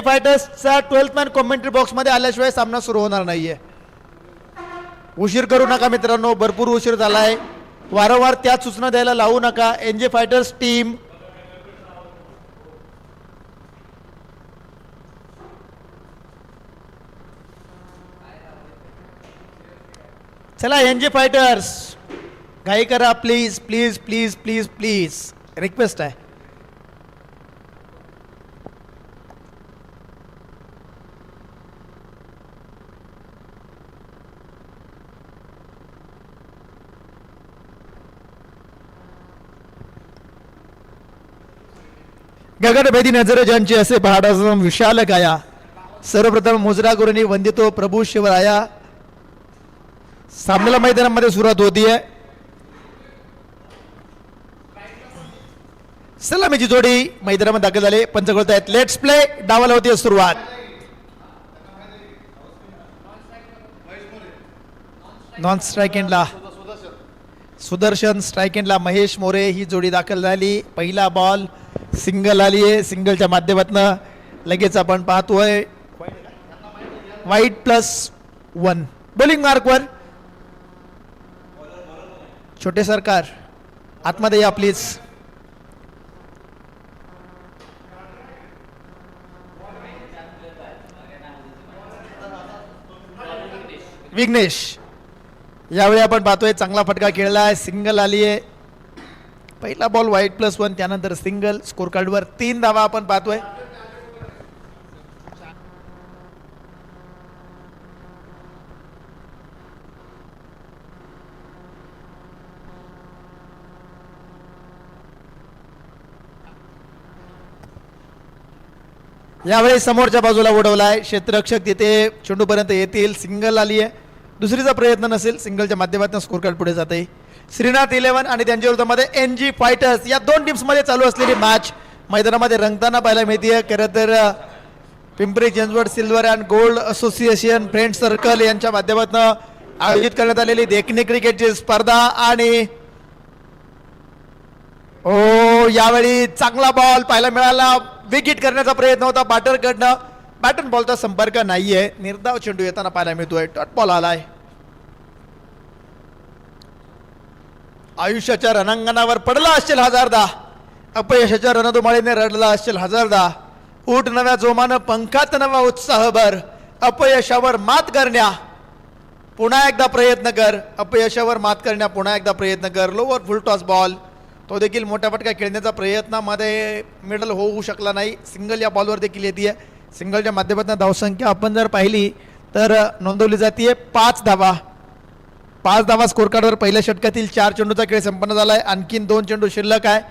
फायटर्सचा 12th man commentary box मध्ये आल्याशिवाय सामना सुरू होणार नाहीये. उशीर करू नका मित्रांनो, भरपूर उशीर झालाय. वारंवार त्याच सूचना द्यायला लावू नका. एनजे फायटर्स टीम चला, एनजे फायटर्स घाई करा please please please please please, request आहे. गगनभेदी नजर ज्यांची असे पहाडासम विशाल काया, सर्वप्रथम मुजरा गुरुनी वंदितो प्रभू शिवराया. सामन्याला मैदानामध्ये सुरुवात होतीये. सलामीची जोडी मैदानामध्ये दाखल झाली. पंच आहेत. Let's play. डावाला होती सुरुवात. नॉन स्ट्राइक एंडला सुदर्शन, स्ट्राइक एंडला महेश मोरे ही जोडी दाखल झाली. पहिला बॉल सिंगल आली आहे. सिंगलच्या माध्यमातून लगेच आपण पाहतोय वाईट +1. बॉलिंग मार्कवर छोटे सरकार आतमध्ये या प्लीज. विघ्नेश यावेळी आपण पाहतोय चांगला फटका खेळलाय. सिंगल आली आहे. पहिला बॉल वाईट +1, त्यानंतर सिंगल. स्कोर कार्डवर 3 धावा आपण पाहतोय. यावेळी समोरच्या बाजूला उडवलाय. क्षेत्ररक्षक तिथे चेंडूपर्यंत येतील. सिंगल आली आहे. दुसरीचा प्रयत्न नसेल. सिंगलच्या माध्यमातून स्कोर कार्ड पुढे जाते. श्रीनाथ 11 आणि त्यांच्या विरोधामध्ये एनजी फायटर्स या दोन टीम्समध्ये चालू असलेली मॅच मैदानामध्ये रंगताना पाहायला मिळते. खरं तर Pimpri Chinchwad silver and gold association friend circle यांच्या माध्यमातून आयोजित करण्यात आलेली देखणी क्रिकेटची स्पर्धा. आणि यावेळी चांगला बॉल पाहायला मिळाला. विकेट करण्याचा प्रयत्न होता बॅटरकडनं. बॅट अँड बॉलचा संपर्क नाहीये. निर्धाव चेंडू येताना पाहायला मिळतोय. डॉट बॉल आलाय. आयुष्याच्या रणांगणावर पडला असेल हजारदा, अपयशाच्या रणधुमाळीने रडला असेल हजारदा. ऊट नव्या जोमानं, पंखात नवा उत्साहभर. अपयशावर मात करण्या पुन्हा एकदा प्रयत्न कर. अपयशावर मात करण्या पुन्हा एकदा प्रयत्न कर. लोवर फुल टॉस बॉल, तो देखील मोठ्या फटका खेळण्याचा प्रयत्नामध्ये मिडल होऊ शकला नाही. सिंगल या बॉलवर देखील येते. सिंगलच्या माध्यमातून धावसंख्या आपण जर पाहिली तर नोंदवली जाते 5 धावा. 5 धावा स्कोर कार्डवर पहिल्या षटकातील 4 चेंडूचा खेळ संपन्न झालाय. आणखीन 2 चेंडू शिल्लक आहे.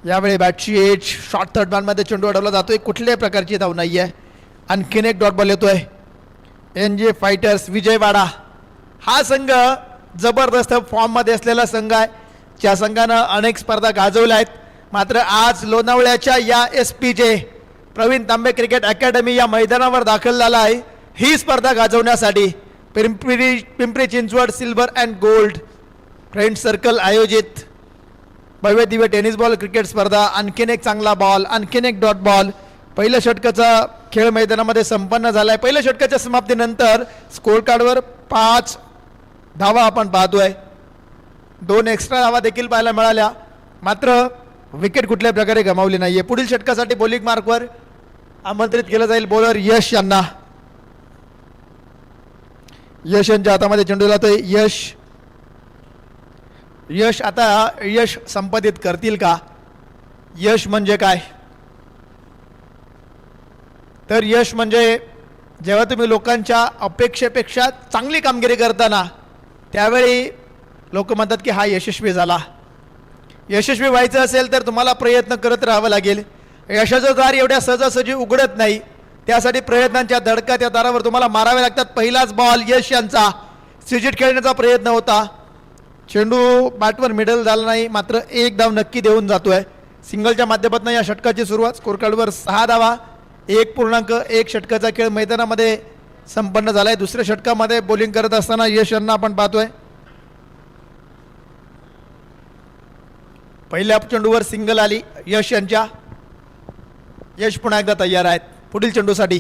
यावेळी बॅटची एज शॉर्ट थर्ड मॅनमध्ये चेंडू अडवला जातोय. कुठल्याही प्रकारची धाव नाही आहे. आणखीन एक डॉट बॉल येतोय. एनजे फायटर्स विजयवाडा हा संघ जबरदस्त फॉर्ममध्ये असलेला संघ आहे. ज्या संघानं अनेक स्पर्धा गाजवल्या आहेत. मात्र आज लोणावळ्याच्या या SPJ Pravin Tambe cricket academy या मैदानावर दाखल झाला आहे ही स्पर्धा गाजवण्यासाठी. Pimpri Chinchwad silver and gold friend circle आयोजित भव्य दिव्य टेनिस बॉल क्रिकेट स्पर्धा. आणखीन एक चांगला बॉल, आणखीन एक डॉट बॉल. पहिल्या षटकाचा खेळ मैदानामध्ये संपन्न झालाय. पहिल्या षटकाच्या समाप्तीनंतर स्कोर कार्डवर 5 धावा आपण पाहतोय. 2 एक्स्ट्रा धावा देखील पाहायला मिळाल्या. मात्र विकेट कुठल्याही प्रकारे गमावली नाहीये. पुढील षटकासाठी बॉलिंग मार्कवर आमंत्रित केलं जाईल बॉलर यश यांना. यश यांच्या हातामध्ये चेंडू जातोय. यश आता यश संपादित करतील का? यश म्हणजे काय? तर यश म्हणजे जेव्हा तुम्ही लोकांच्या अपेक्षेपेक्षा चांगली कामगिरी करताना त्यावेळी लोक म्हणतात की हा यशस्वी झाला. यशस्वी व्हायचं असेल तर तुम्हाला प्रयत्न करत राहावं लागेल. यशाचं दार एवढ्या सहजासहजी उघडत नाही. त्यासाठी प्रयत्नांच्या धडका त्या दारावर तुम्हाला मारावे लागतात. पहिलाच बॉल यश यांचा स्विजिट खेळण्याचा प्रयत्न होता. चेंडू बॅटवर मिडल झाला नाही. मात्र 1 धाव नक्की देऊन जातोय. सिंगलच्या माध्यमातून या षटकाची सुरुवात. स्कोर कार्डवर 6 धावा. 1.1 षटकाचा खेळ मैदानामध्ये संपन्न झालाय. दुसऱ्या षटकामध्ये बॉलिंग करत असताना यश यांना आपण पाहतोय. पहिल्या चेंडूवर सिंगल आली यश यांच्या. यश पुन्हा एकदा तयार आहेत पुढील चेंडूसाठी.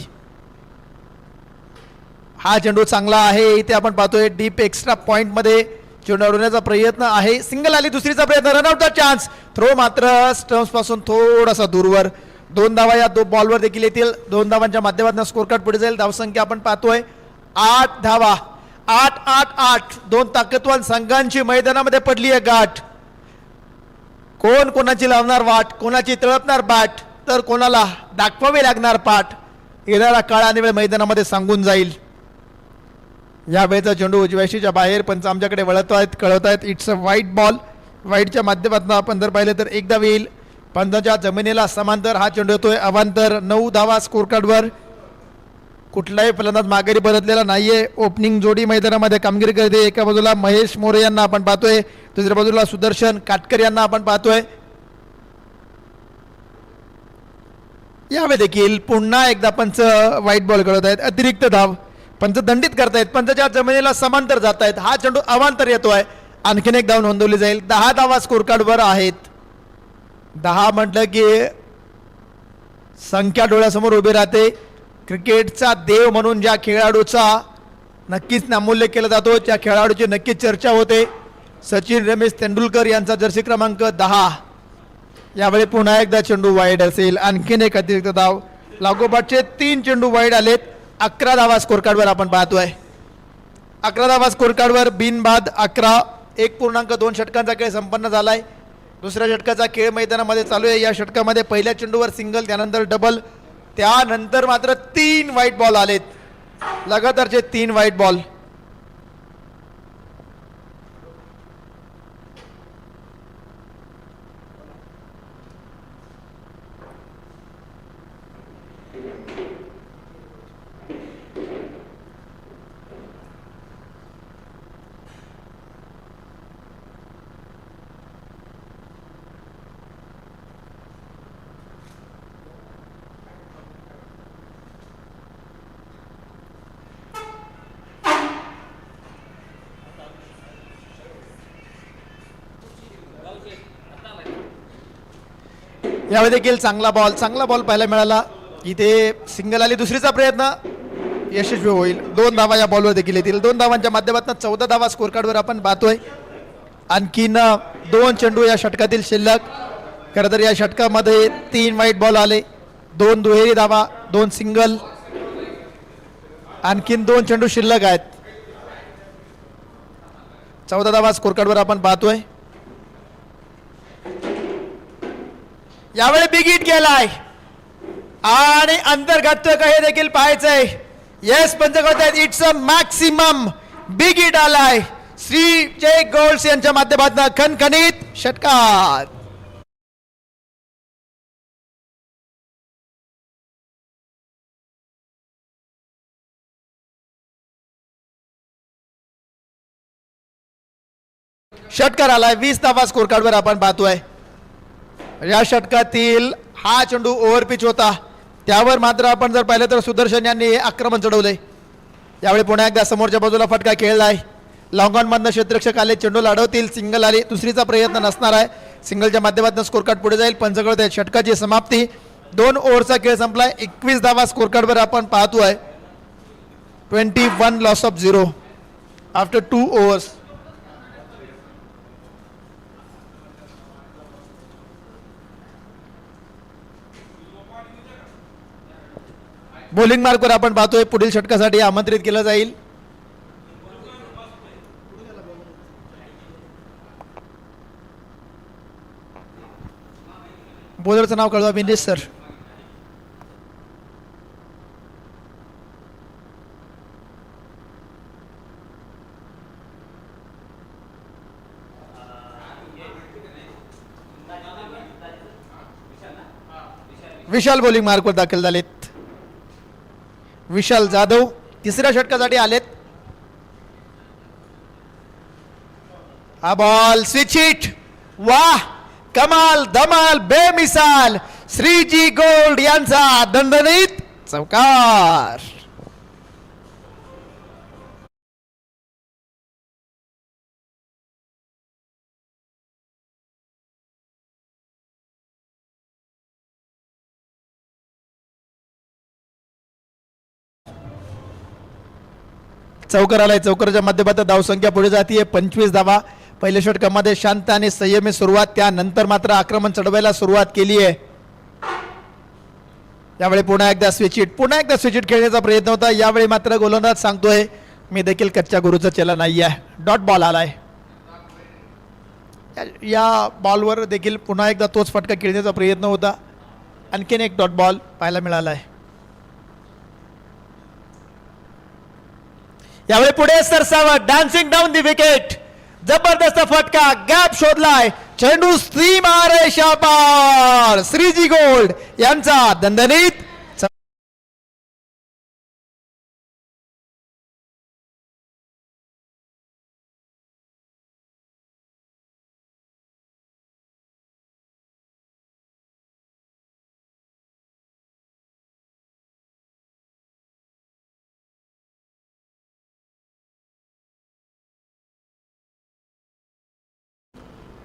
हा चेंडू चांगला आहे. इथे आपण पाहतोय डीप एक्स्ट्रा पॉइंट मध्ये चेंडू अडवण्याचा प्रयत्न आहे. सिंगल आली, दुसरीचा प्रयत्न, रनआउटचा चान्स. थ्रो मात्र स्टम्प्स पासून थोडासा दूरवर. 2 धावा या 2 बॉलवर देखील येतील. 2 धावांच्या माध्यमातून स्कोर कार्ड पुढे जाईल. धावसंख्या आपण पाहतोय 8 धावा. 8-8-8 दोन ताकदवान संघांची मैदानामध्ये पडली आहे गाठ. कोण कोणाची लावणार वाट, कोणाची तळपणार बॅट, तर कोणाला दाखवावी लागणार पाठ, येणारा काळ आणि वेळ मैदानामध्ये सांगून जाईल. यावेळेचा चेंडू उजव्याशीच्या बाहेर पंच आमच्याकडे वळत आहेत, कळवत आहेत. इट्स अ वाईट बॉल. वाईटच्या माध्यमातून आपण जर पाहिलं तर एकदा येईल. पंचाच्या जमिनीला समांतर हा चेंडू येतोय. अवांतर 9 धावा स्कोर कार्डवर. कुठलाही फलंदाज माघारी परतलेला नाहीये. ओपनिंग जोडी मैदानामध्ये कामगिरी करते. एका बाजूला महेश मोरे यांना आपण पाहतोय, दुसऱ्या बाजूला सुदर्शन काटकर यांना आपण पाहतोय. यावेळी देखील पुन्हा एकदा पंच वाईट बॉल कळत आहेत. अतिरिक्त धाव पंच दंडित करतायत. पंचच्या जमिनीला समांतर जात आहेत. हा चेंडू अवांतर येतोय. आणखीन एक धाव नोंदवली जाईल. 10 धावा स्कोर कार्डवर आहेत. 10 म्हटलं की संख्या डोळ्यासमोर उभी राहते. क्रिकेटचा देव म्हणून ज्या खेळाडूचा नक्कीच नामोल्लेख केला जातो, त्या खेळाडूची नक्कीच चर्चा होते. सचिन रमेश तेंडुलकर यांचा जर्सी क्रमांक 10. यावेळी पुन्हा एकदा चेंडू वाईड असेल. आणखीन एक अतिरिक्त धाव. लागोपाठचे 3 चेंडू वाईड आलेत. 11 धावा स्कोर कार्डवर आपण पाहतोय. 11 धावा स्कोर कार्डवर बिनबाद 11. 1.2 षटकांचा खेळ संपन्न झालाय. दुसऱ्या षटकाचा खेळ मैदानामध्ये चालू आहे. या षटकामध्ये पहिल्या चेंडूवर सिंगल, त्यानंतर डबल, त्यानंतर मात्र 3 व्हाईट बॉल आलेत. लगातारचे 3 व्हाईट बॉल. यावेळी देखील चांगला बॉल पाहायला मिळाला. इथे सिंगल आली, दुसरीचा प्रयत्न यशस्वी होईल. 2 धावा या बॉलवर देखील येतील. 2 धावांच्या माध्यमातून 14 धावा स्कोर कार्डवर आपण पाहतोय. आणखीन 2 चेंडू या षटकातील शिल्लक. खरं तर या षटकामध्ये 3 व्हाईट बॉल आले, 2 दुहेरी धावा, 2 सिंगल, आणखीन 2 चेंडू शिल्लक आहेत. 14 धावा स्कोर कार्डवर आपण पाहतोय. यावेळी बिग हिट गेलाय आणि अंतर्गत हे देखील पाहायचंय. येस पंच करतायत. It's a maximum big hit आलाय. श्री जय गोल्ड्स यांच्या माध्यमातून खणखणीत षटकार. षटकार आलाय. 20 धावा स्कोर कार्डवर आपण पाहतोय. या षटकातील हा चेंडू ओव्हर पिच होता, त्यावर मात्र आपण जर पाहिलं तर सुदर्शन यांनी आक्रमण चढवलंय. यावेळी पुन्हा एकदा समोरच्या बाजूला फटका खेळलाय. लॉंग ऑन मधनं क्षेत्ररक्षक आले, चेंडू लाडवतील. सिंगल आली, दुसरीचा प्रयत्न नसणार आहे. सिंगलच्या माध्यमातून स्कोर कार्ड पुढे जाईल. पंच कळत आहेत. षटकाची समाप्ती. 2 ओव्हरचा खेळ संपलाय. 21 धावा स्कोर कार्डवर आपण पाहतोय. 21 loss of 0 after 2 overs. Bowling मार्कवर आपण पाहतोय. पुढील षटकासाठी आमंत्रित केलं जाईल. बॉलरचं नाव कळवा. विनेश सर. विशाल बॉलिंग मार्कवर दाखल झालेत. विशाल जाधव तिसऱ्या षटकासाठी आलेत. हा बॉल स्विच हिट. वाह, कमाल, धमाल, बेमिसाल. श्रीजी गोल्ड यांचा दणदणीत चौकार. चौकर आलाय. चौकरच्या माध्यमातून धावसंख्या पुढे जाते 25 धावा. पहिल्या षटकामध्ये शांत आणि संयमी सुरुवात, त्यानंतर मात्र आक्रमण चढवायला सुरुवात केली आहे. यावेळी पुन्हा एकदा स्विच खेळण्याचा प्रयत्न होता. यावेळी मात्र गोलंदाज सांगतोय मी देखील कच्च्या गुरुचा चेला नाही आहे. डॉट बॉल आलाय. या बॉलवर देखील पुन्हा एकदा तोच फटका खेळण्याचा प्रयत्न होता. आणखीन एक डॉट बॉल पाहायला मिळाला आहे. यावेळी पुढे सरसावत डान्सिंग डाऊन दी विकेट. जबरदस्त फटका, गॅप शोधलाय. चेंडू सीमारेषा पार. श्रीजी गोल्ड यांचा दणदणीत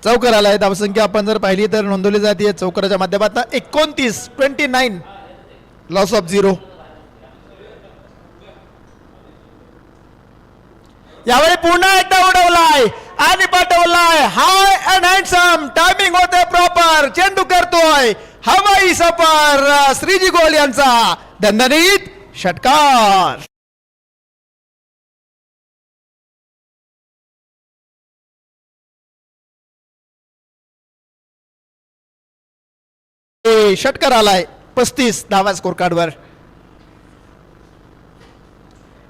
चौकर आलाय. धावसंख्या आपण जर पाहिली तर नोंदवली जाते चौकराच्या माध्यमातून 29 लॉस ऑफ 0. यावेळी पुन्हा एकदा उडवलाय आणि पाठवलाय. हाय अँड हँडसम. टायमिंग होते प्रॉपर. चेंडू करतोय हवाई सफर. श्रीजी गोल यांचा दणदणीत षटकार. षटकार आलाय 35 धावा स्कोर कार्डवर.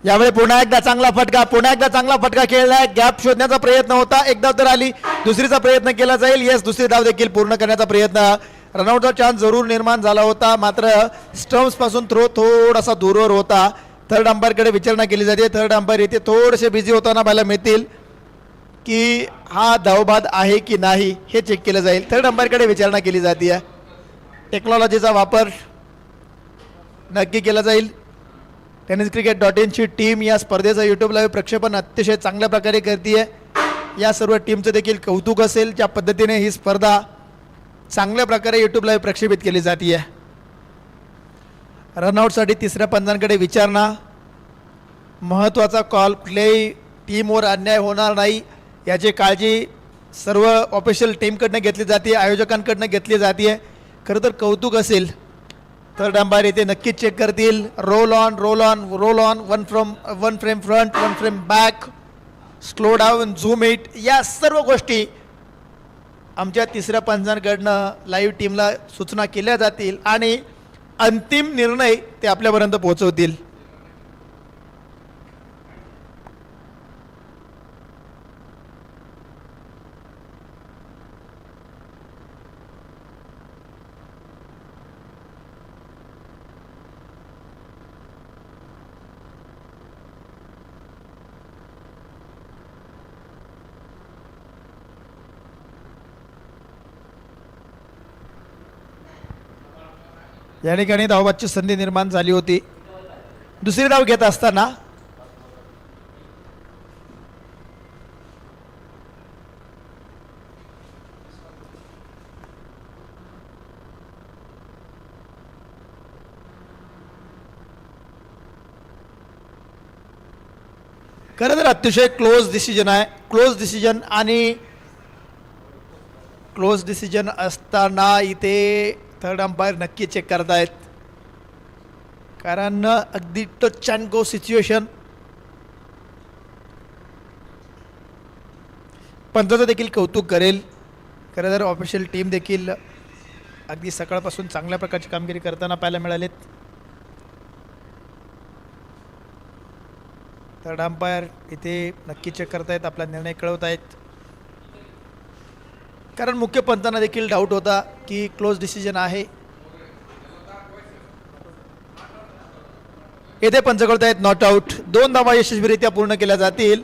यावेळी पुन्हा एकदा चांगला फटका खेळलाय. गॅप शोधण्याचा प्रयत्न होता. एक धाव तर आली, दुसरीचा प्रयत्न केला जाईल. येस, दुसरी धाव देखील पूर्ण करण्याचा प्रयत्न. रनआउटचा चान्स जरूर निर्माण झाला होता, मात्र स्टम्प्स पासून थ्रो थोडासा दूरवर होता. थर्ड अंपायरकडे विचारणा केली जाते. थर्ड अंपायर इथे थोडेसे बिझी होताना पाहायला मिळतील की हा धावबाद आहे की नाही हे चेक केलं जाईल. थर्ड अंपायरकडे विचारणा केली जाते. टेक्नॉलॉजीचा वापर नक्की केला जाईल. tenniscricket.in ची टीम या स्पर्धेचं यूट्यूब लाईव्ह प्रक्षेपण अतिशय चांगल्या प्रकारे करते. या सर्व टीमचं देखील कौतुक असेल ज्या पद्धतीने ही स्पर्धा चांगल्या प्रकारे यूट्यूब लाईव्ह प्रक्षेपित केली जाते. रनआउटसाठी तिसऱ्या पंचांकडे विचारणा. महत्त्वाचा कॉल. कुठल्याही टीमवर अन्याय होणार नाही याची काळजी सर्व ऑफिशियल टीमकडनं घेतली जाते, आयोजकांकडनं घेतली जाते. खरं तर कौतुक असेल. थर्ड अंपायर इथे नक्कीच चेक करतील. Roll on, one frame front, one frame back, slow down, zoom it, या सर्व गोष्टी आमच्या तिसऱ्या पंचांकडनं लाईव्ह टीमला सूचना केल्या जातील आणि अंतिम निर्णय ते आपल्यापर्यंत पोहोचवतील. या ठिकाणी धावबादची संधी निर्माण झाली होती. दुसरी धाव घेत असताना खरं तर अतिशय क्लोज डिसिजन आहे. क्लोज डिसिजन असताना इथे थर्ड अंपायर नक्की चेक करतायत, कारण अगदी टच अँड गो सिच्युएशन. पंचाचं देखील कौतुक करेल. खरं तर ऑफिशियल टीम देखील अगदी सकाळपासून चांगल्या प्रकारची कामगिरी करताना पाहायला मिळालेत. थर्ड अंपायर इथे नक्की चेक करतायत, आपला निर्णय कळवत आहेत. कारण मुख्य पंचांना देखील डाऊट होता की क्लोज डिसिजन आहे. येथे पंच कळतायत नॉट आऊट. 2 धावा यशस्वीरित्या पूर्ण केल्या जातील.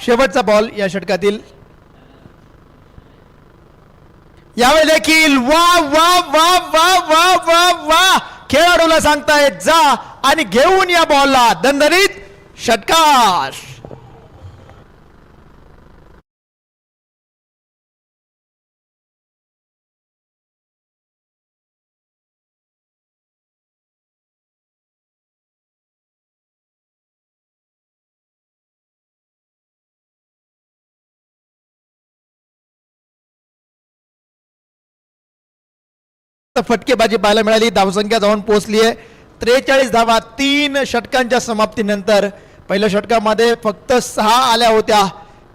शेवटचा बॉल या षटकातील. यावेळी देखील वा वा वा वा वा वा वा खेळाडूला सांगतायत जा आणि घेऊन या बॉलला दणदणीत षटकार. फटकेबाजी पाहायला मिळाली. धावसंख्या जाऊन पोहोचली आहे 43 धावा 3 षटकांच्या समाप्तीनंतर. पहिल्या षटकामध्ये फक्त 6 आल्या होत्या,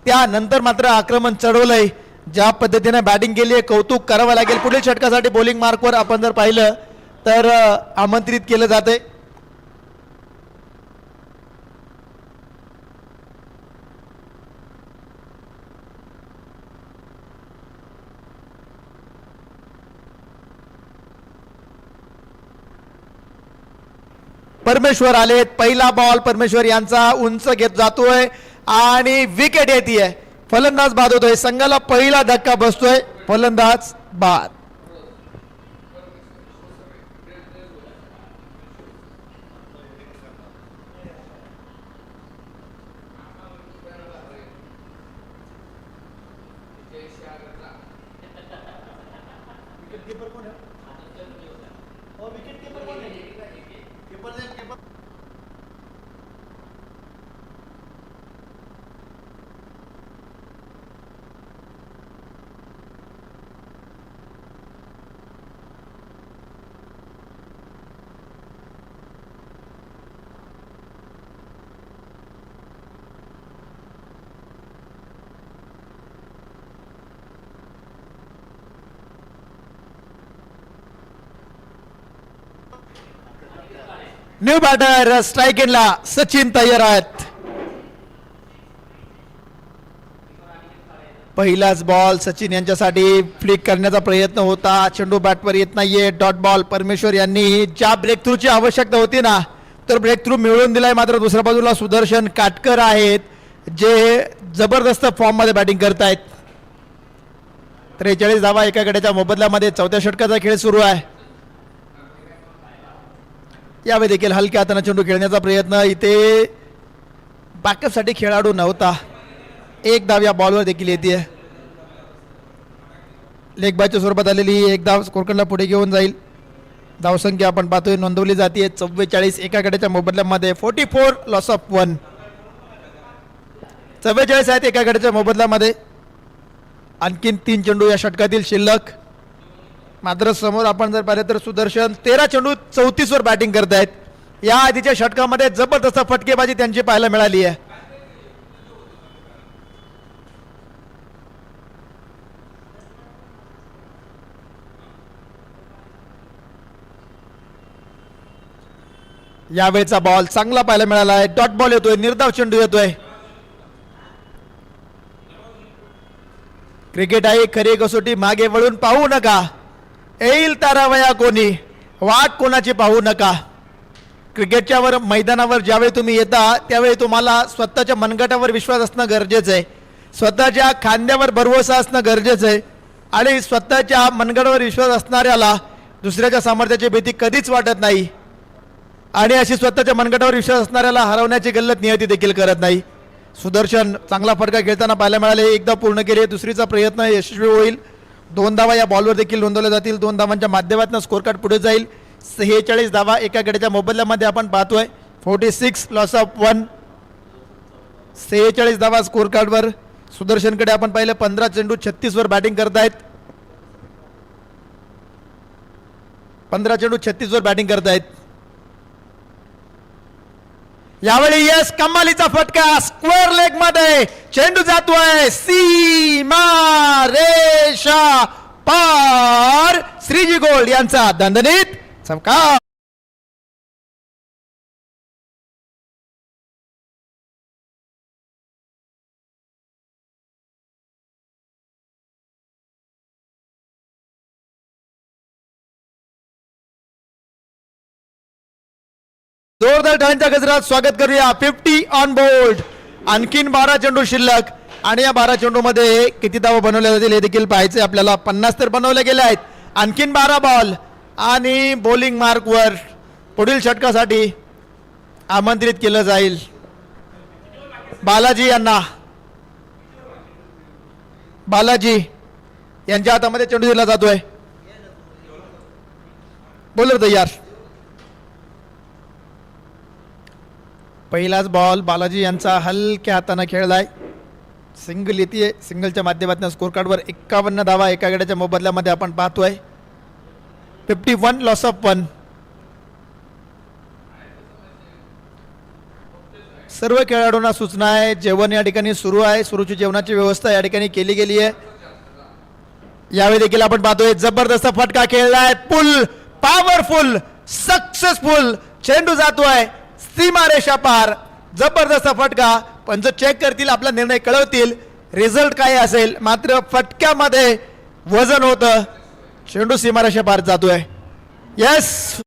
त्यानंतर मात्र आक्रमण चढवलंय. ज्या पद्धतीने बॅटिंग केली आहे कौतुक करावं लागेल. पुढील षटकासाठी बॉलिंग मार्कवर आपण जर पाहिलं तर आमंत्रित केलं जाते. परमेश्वर आलेत. पहिला बॉल परमेश्वर यांचा उंच घेत जातोय आणि विकेट येते. फलंदाज बाद होतोय. संघाला पहिला धक्का बसतोय. फलंदाज बाद. न्यू बॅटर स्ट्राइक इनला सचिन तयार आहेत. पहिलाच बॉल सचिन यांच्यासाठी फ्लिक करण्याचा प्रयत्न होता. चेंडू बॅटवर येत नाहीये. Dot ball. परमेश्वर यांनी ज्या ब्रेक थ्रूची आवश्यकता होती ना तर ब्रेक थ्रू मिळवून दिलाय. मात्र दुसऱ्या बाजूला सुदर्शन काटकर आहेत जे जबरदस्त फॉर्म मध्ये बॅटिंग करतायत. 43 धावा एका गड्याच्या मोबदल्यामध्ये. चौथ्या षटकाचा खेळ सुरू आहे. यावेळी देखील हलक्या हाताने चेंडू खेळण्याचा प्रयत्न. इथे बॅकअप साठी खेळाडू नव्हता. एक धाव या बॉलवर देखील येते. लेग बायच्या स्वरूपात आलेली एक धाव स्कोरकडला पुढे घेऊन जाईल. धावसंख्या आपण पाहतोय नोंदवली जाते 44 एका गड्याच्या मोबदल्यामध्ये. 44 लॉस ऑफ 1. 44 आहेत एका गड्याच्या मोबदल्यामध्ये. आणखीन 3 चेंडू या षटकातील शिल्लक. मात्र समोर आपण जर पाहिलं तर सुदर्शन 13 चेंडू 34 वर बॅटिंग करतायत. या आधीच्या षटकामध्ये जबरदस्त फटकेबाजी त्यांची पाहायला मिळाली आहे. यावेळचा बॉल चांगला पाहायला मिळाला आहे. डॉट बॉल येतोय. निर्धाव चेंडू येतोय. क्रिकेट आहे खरी कसोटी. मागे वळून पाहू नका. येईल तारावया कोणी. वाट कोणाची पाहू नका. क्रिकेटच्या वर मैदानावर ज्यावेळी तुम्ही येता त्यावेळी तुम्हाला स्वतःच्या मनगटावर विश्वास असणं गरजेचं आहे. स्वतःच्या खांद्यावर भरवसा असणं गरजेचं आहे. आणि स्वतःच्या मनगटावर विश्वास असणाऱ्याला दुसऱ्याच्या सामर्थ्याची भीती कधीच वाटत नाही. आणि अशी स्वतःच्या मनगटावर विश्वास असणाऱ्याला हरवण्याची गल्लत नियती देखील करत नाही. सुदर्शन चांगला फटका खेळताना पाहायला मिळाले. एकदा पूर्ण केले. दुसरीचा प्रयत्न यशस्वी होईल. 2 धावा या बॉलवर देखील नोंदवल्या जातील. 2 धावांच्या माध्यमातून स्कोर कार्ड पुढे जाईल. 46 धावा एका गड्याच्या मोबदल्यामध्ये आपण पाहतोय. 46 लॉस ऑफ 1. 46 धावा स्कोर कार्डवर. सुदर्शनकडे आपण पाहिलं 15 चेंडू 36 वर बॅटिंग करतायत. 15 चेंडू 36 वर बॅटिंग करतायत. यावेळी यस कमालीचा फटका स्क्वेअर लेग मध्ये. चेंडू जातोय सीमा रेषा पार. श्रीजी गोल्ड यांचा दणदणीत चमकार. जोरदार टाळ्यांच्या गजरात स्वागत करूया. 50 ऑन बोर्ड. आणखीन 12 चेंडू शिल्लक. आणि या 12 चेंडूमध्ये किती धावा बनवल्या जातील हे देखील पाहायचे आपल्याला. 50 तर बनवले गेले आहेत. आणखीन 12 बॉल आणि बॉलिंग मार्कवर पुढील षटकासाठी आमंत्रित केलं जाईल बालाजी यांना. बालाजी यांच्या हातामध्ये चेंडू दिला जातोय. बोलर तयार. पहिलाच बॉल बालाजी यांचा हलक्या हाताने खेळलाय. सिंगल येते. सिंगलच्या माध्यमातून स्कोर कार्डवर 51 धावा एका गड्याच्या मोबदल्यामध्ये आपण पाहतोय. 51 लॉस ऑफ 1. सर्व खेळाडूंना सूचना आहे. जेवण या ठिकाणी सुरू आहे. सुरूची जेवणाची व्यवस्था या ठिकाणी केली गेली आहे. यावेळी देखील आपण पाहतोय जबरदस्त फटका खेळलाय. पुल पॉवरफुल सक्सेसफुल चेंडू जातोय सीमारेषा पार. जबरदस्त फटका. पंच चेक करतील, आपला निर्णय कळवतील, रिझल्ट काय असेल. मात्र फटक्यामध्ये वजन होतं. चेंडू सीमारेषा पार जातोय. यस.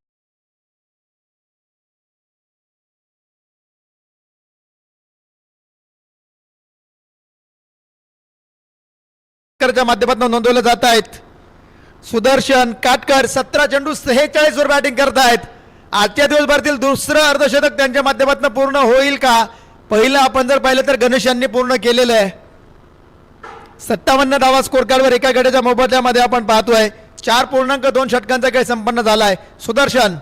माध्यमातून नोंदवले जात आहेत. सुदर्शन काटकर 17 चेंडू 46 वर बॅटिंग करतायत. आजच्या दिवसभरातील दुसरं अर्धशतक त्यांच्या माध्यमातून पूर्ण होईल का? पहिलं आपण जर पाहिलं तर गणेश यांनी पूर्ण केलेलं आहे. 57 धावा स्कोर कार्डवर एका गड्याच्या मोबदल्यामध्ये आपण पाहतोय. 4.2 षटकांचा खेळ संपन्न झालाय. सुदर्शन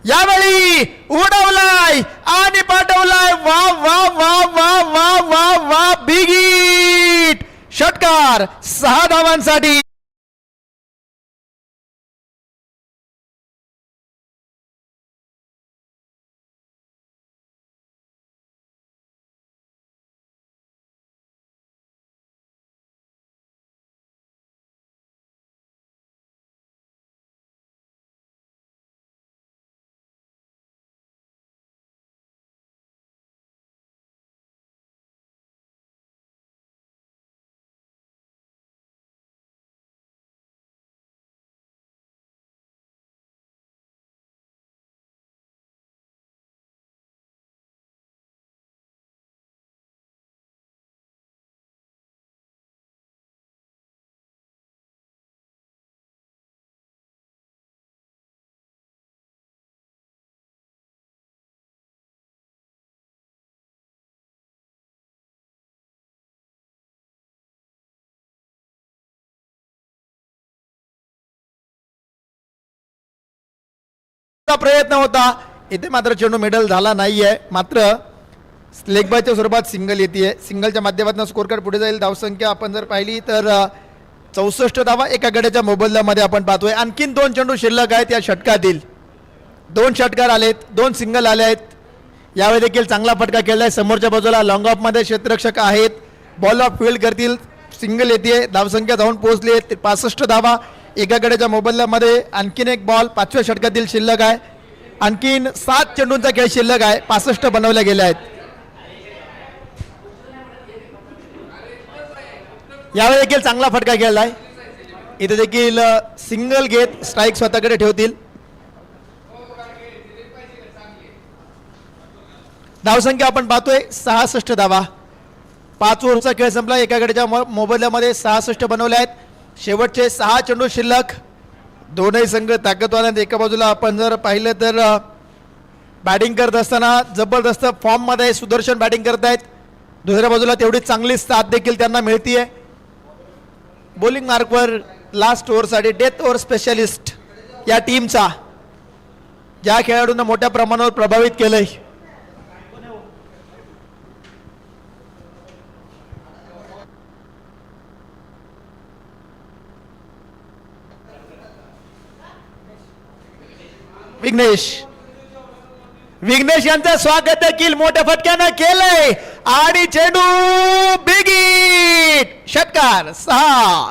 यावेळी उडवलाय आणि पाठवलाय. वा वा वा वा वा वा वा. Big hit. षटकार 6 धावांसाठी. प्रयत्न होता इथे, मात्र चेंडू मेडल झाला नाहीये. मात्र लेग बायच्या स्वरूपात सिंगल येते. सिंगलच्या माध्यमातून स्कोर कार्ड पुढे जाईल. धावसंख्या आपण जर पाहिली तर 64 धावा एका गड्याच्या मोबदल्यामध्ये आपण पाहतोय. आणखीन 2 चेंडू शिल्लक आहेत या षटकातील. 2 षटकार आलेत, 2 सिंगल आले आहेत. यावेळी देखील चांगला फटका खेळलाय. समोरच्या बाजूला लॉंग ऑफ मध्ये क्षेत्ररक्षक आहेत. बॉल ऑफ फील्ड करतील. सिंगल येते. धावसंख्या जाऊन पोहोचली आहे 65 धावा एका गड्याच्या मोबदल्यामध्ये. आणखीन एक बॉल 5व्या षटकातील शिल्लक आहे. आणखीन 7 चेंडूंचा खेळ शिल्लक आहे. 65 बनवल्या गेल्या आहेत. यावेळी देखील चांगला फटका खेळलाय. इथे देखील सिंगल घेत स्ट्राईक स्वतःकडे ठेवतील. धावसंख्या आपण पाहतोय 66 धावा. 5 ओव्हरचा खेळ संपला. एका गड्याच्या मोबदल्यामध्ये 66 बनवले आहेत. शेवटचे 6 चेंडू शिल्लक. दोनही संघ ताकदवान आहेत. एका बाजूला आपण जर पाहिलं तर बॅटिंग करत असताना जबरदस्त फॉर्म मध्ये सुदर्शन बॅटिंग करतायत. दुसऱ्या बाजूला तेवढी चांगली साथ देखील त्यांना मिळतीये. बॉलिंग मार्कवर लास्ट ओव्हरसाठी डेथ ओव्हर स्पेशलिस्ट या टीमचा, ज्या खेळाडूंना मोठ्या प्रमाणावर प्रभावित केलंय. विघ्नेश यांचं स्वागत देखील मोठ्या फटक्यानं केलंय आणि चेंडू बिग हिट. षटकार 6.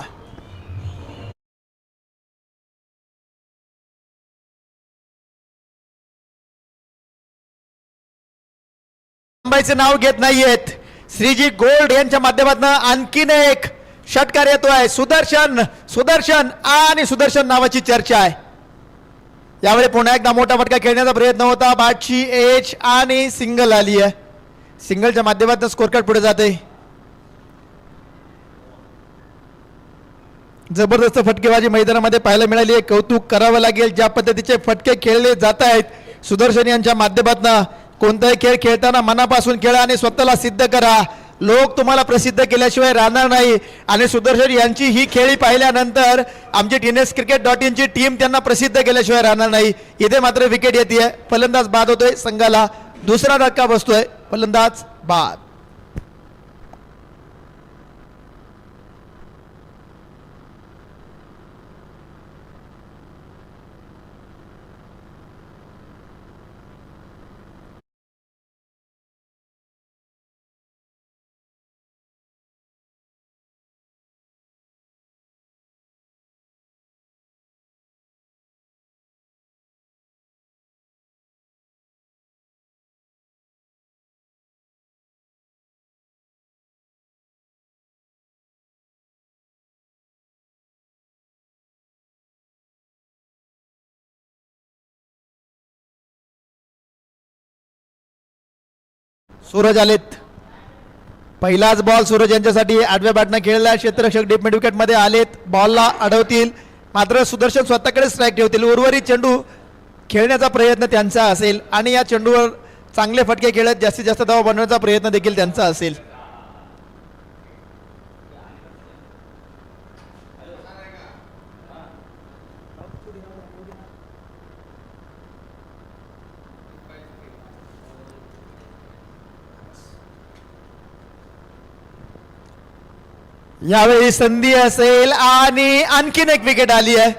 थांबायचं नाव घेत नाहीयेत. श्रीजी गोल्ड यांच्या माध्यमातून आणखीन एक षटकार येतोय. सुदर्शन आणि सुदर्शन नावाची चर्चा आहे. यावेळी पुन्हा एकदा मोठा फटका खेळण्याचा प्रयत्न होता. बॅटची एज आणि सिंगल आली आहे. सिंगलच्या माध्यमातून स्कोर कार्ड पुढे जाते. जबरदस्त फटकेबाजी मैदानामध्ये पाहायला मिळाली आहे. कौतुक करावं लागेल ज्या पद्धतीचे फटके खेळले जात आहेत सुदर्शन यांच्या माध्यमातून. कोणताही खेळ खेळताना मनापासून खेळा आणि स्वतःला सिद्ध करा. लोक तुम्हाला प्रसिद्ध केल्याशिवाय राहणार नाही. आणि सुदर्शन यांची ही खेळी पाहिल्यानंतर आमची TNScricket.in ची टीम त्यांना प्रसिद्ध केल्याशिवाय राहणार नाही. इथे मात्र विकेट येते. फलंदाज बाद होतोय. संघाला दुसरा धक्का बसतोय. फलंदाज बाद. सूरज आलेत. पहिलाच बॉल सूरज यांच्यासाठी आडव्या बॅटनं खेळला. क्षेत्ररक्षक डीप मिड विकेट मध्ये आलेत. बॉलला अडवतील मात्र सुदर्शन स्वतःकडे स्ट्राईक ठेवतील. उर्वरित चेंडू खेळण्याचा प्रयत्न त्यांचा असेल आणि या चेंडूवर चांगले फटके खेळत जास्तीत जास्त धावा बनवण्याचा प्रयत्न देखील त्यांचा असेल. यावेळी संधी असेल आणि आणखीन एक विकेट आली आहे.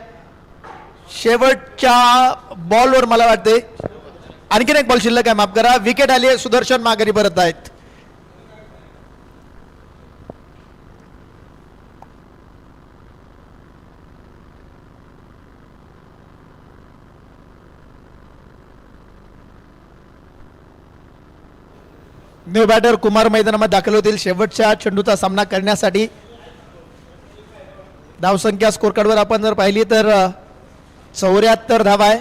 शेवटच्या बॉलवर मला वाटते आणखीन एक बॉल शिल्लक आहे. माफ करा. विकेट आली आहे. सुदर्शन माघारी परत आहेत. न्यू बॅटर कुमार मैदानामध्ये दाखल होतील शेवटच्या चेंडूचा सामना करण्यासाठी. धावसंख्या स्कोर कार्डवर आपण जर पाहिली तर 74 धावा आहे.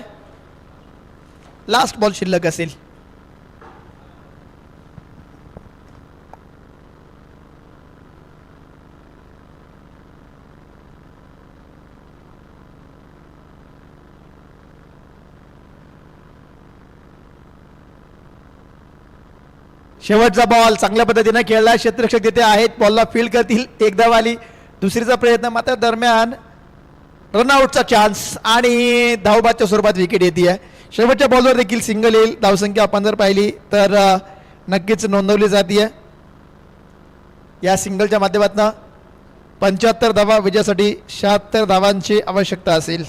लास्ट बॉल शिल्लक असेल. शेवटचा बॉल चांगल्या पद्धतीने खेळला. क्षेत्ररक्षक तिथे आहेत. बॉलला फील्ड करतील. एक धाव आली. दुसरीचा प्रयत्न मात्र दरम्यान रनआउटचा चान्स आणि धावबादच्या स्वरूपात विकेट येते. शेवटच्या बॉलवर देखील सिंगल येईल. धावसंख्या आपण जर पाहिली तर नक्कीच नोंदवली जाते. या सिंगलच्या माध्यमातून 75 धावा विजयासाठी 76 धावांची आवश्यकता असेल.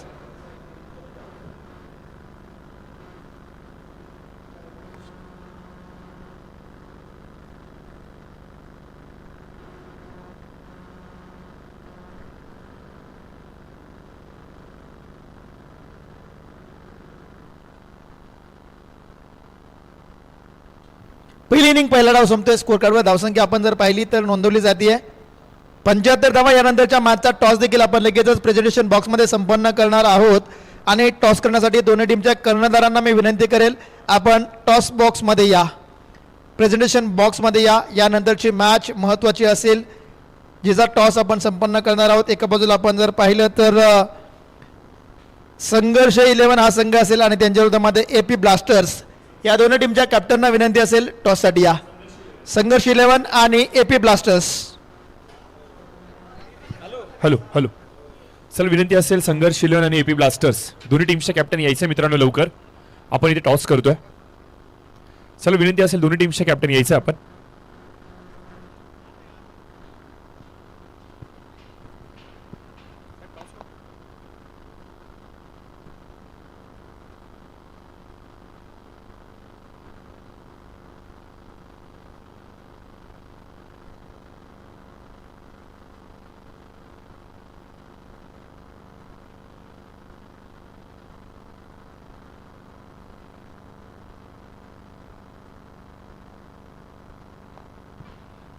पहिली इनिंग पहिला डाव संपतोय. स्कोर कार्डवर धावसंख्या आपण जर पाहिली तर नोंदवली जाते 75 धावा. यानंतरच्या मॅचचा टॉस देखील आपण लगेचच प्रेझेंटेशन बॉक्समध्ये संपन्न करणार आहोत. आणि टॉस करण्यासाठी दोन्ही टीमच्या कर्णधारांना मी विनंती करेल आपण टॉस बॉक्समध्ये या. प्रेझेंटेशन बॉक्समध्ये या. यानंतरची मॅच महत्त्वाची असेल जिचा टॉस आपण संपन्न करणार आहोत. एका बाजूला आपण जर पाहिलं तर संघर्ष 11 हा संघ असेल आणि त्यांच्या विरोधामध्ये AP ब्लास्टर्स. या दोन्ही टीमच्या कॅप्टनना विनंती असेल टॉससाठी या. संघर्ष 11 आणि AP blasters. Hello hello sir, विनंती असेल संघर्ष 11 आणि AP ब्लास्टर्स दोन्ही टीमचे कॅप्टन यायचे मित्रांनो लवकर. आपण इथे टॉस करतोय. चला विनंती असेल दोन्ही टीमचे कॅप्टन यायचं आपण.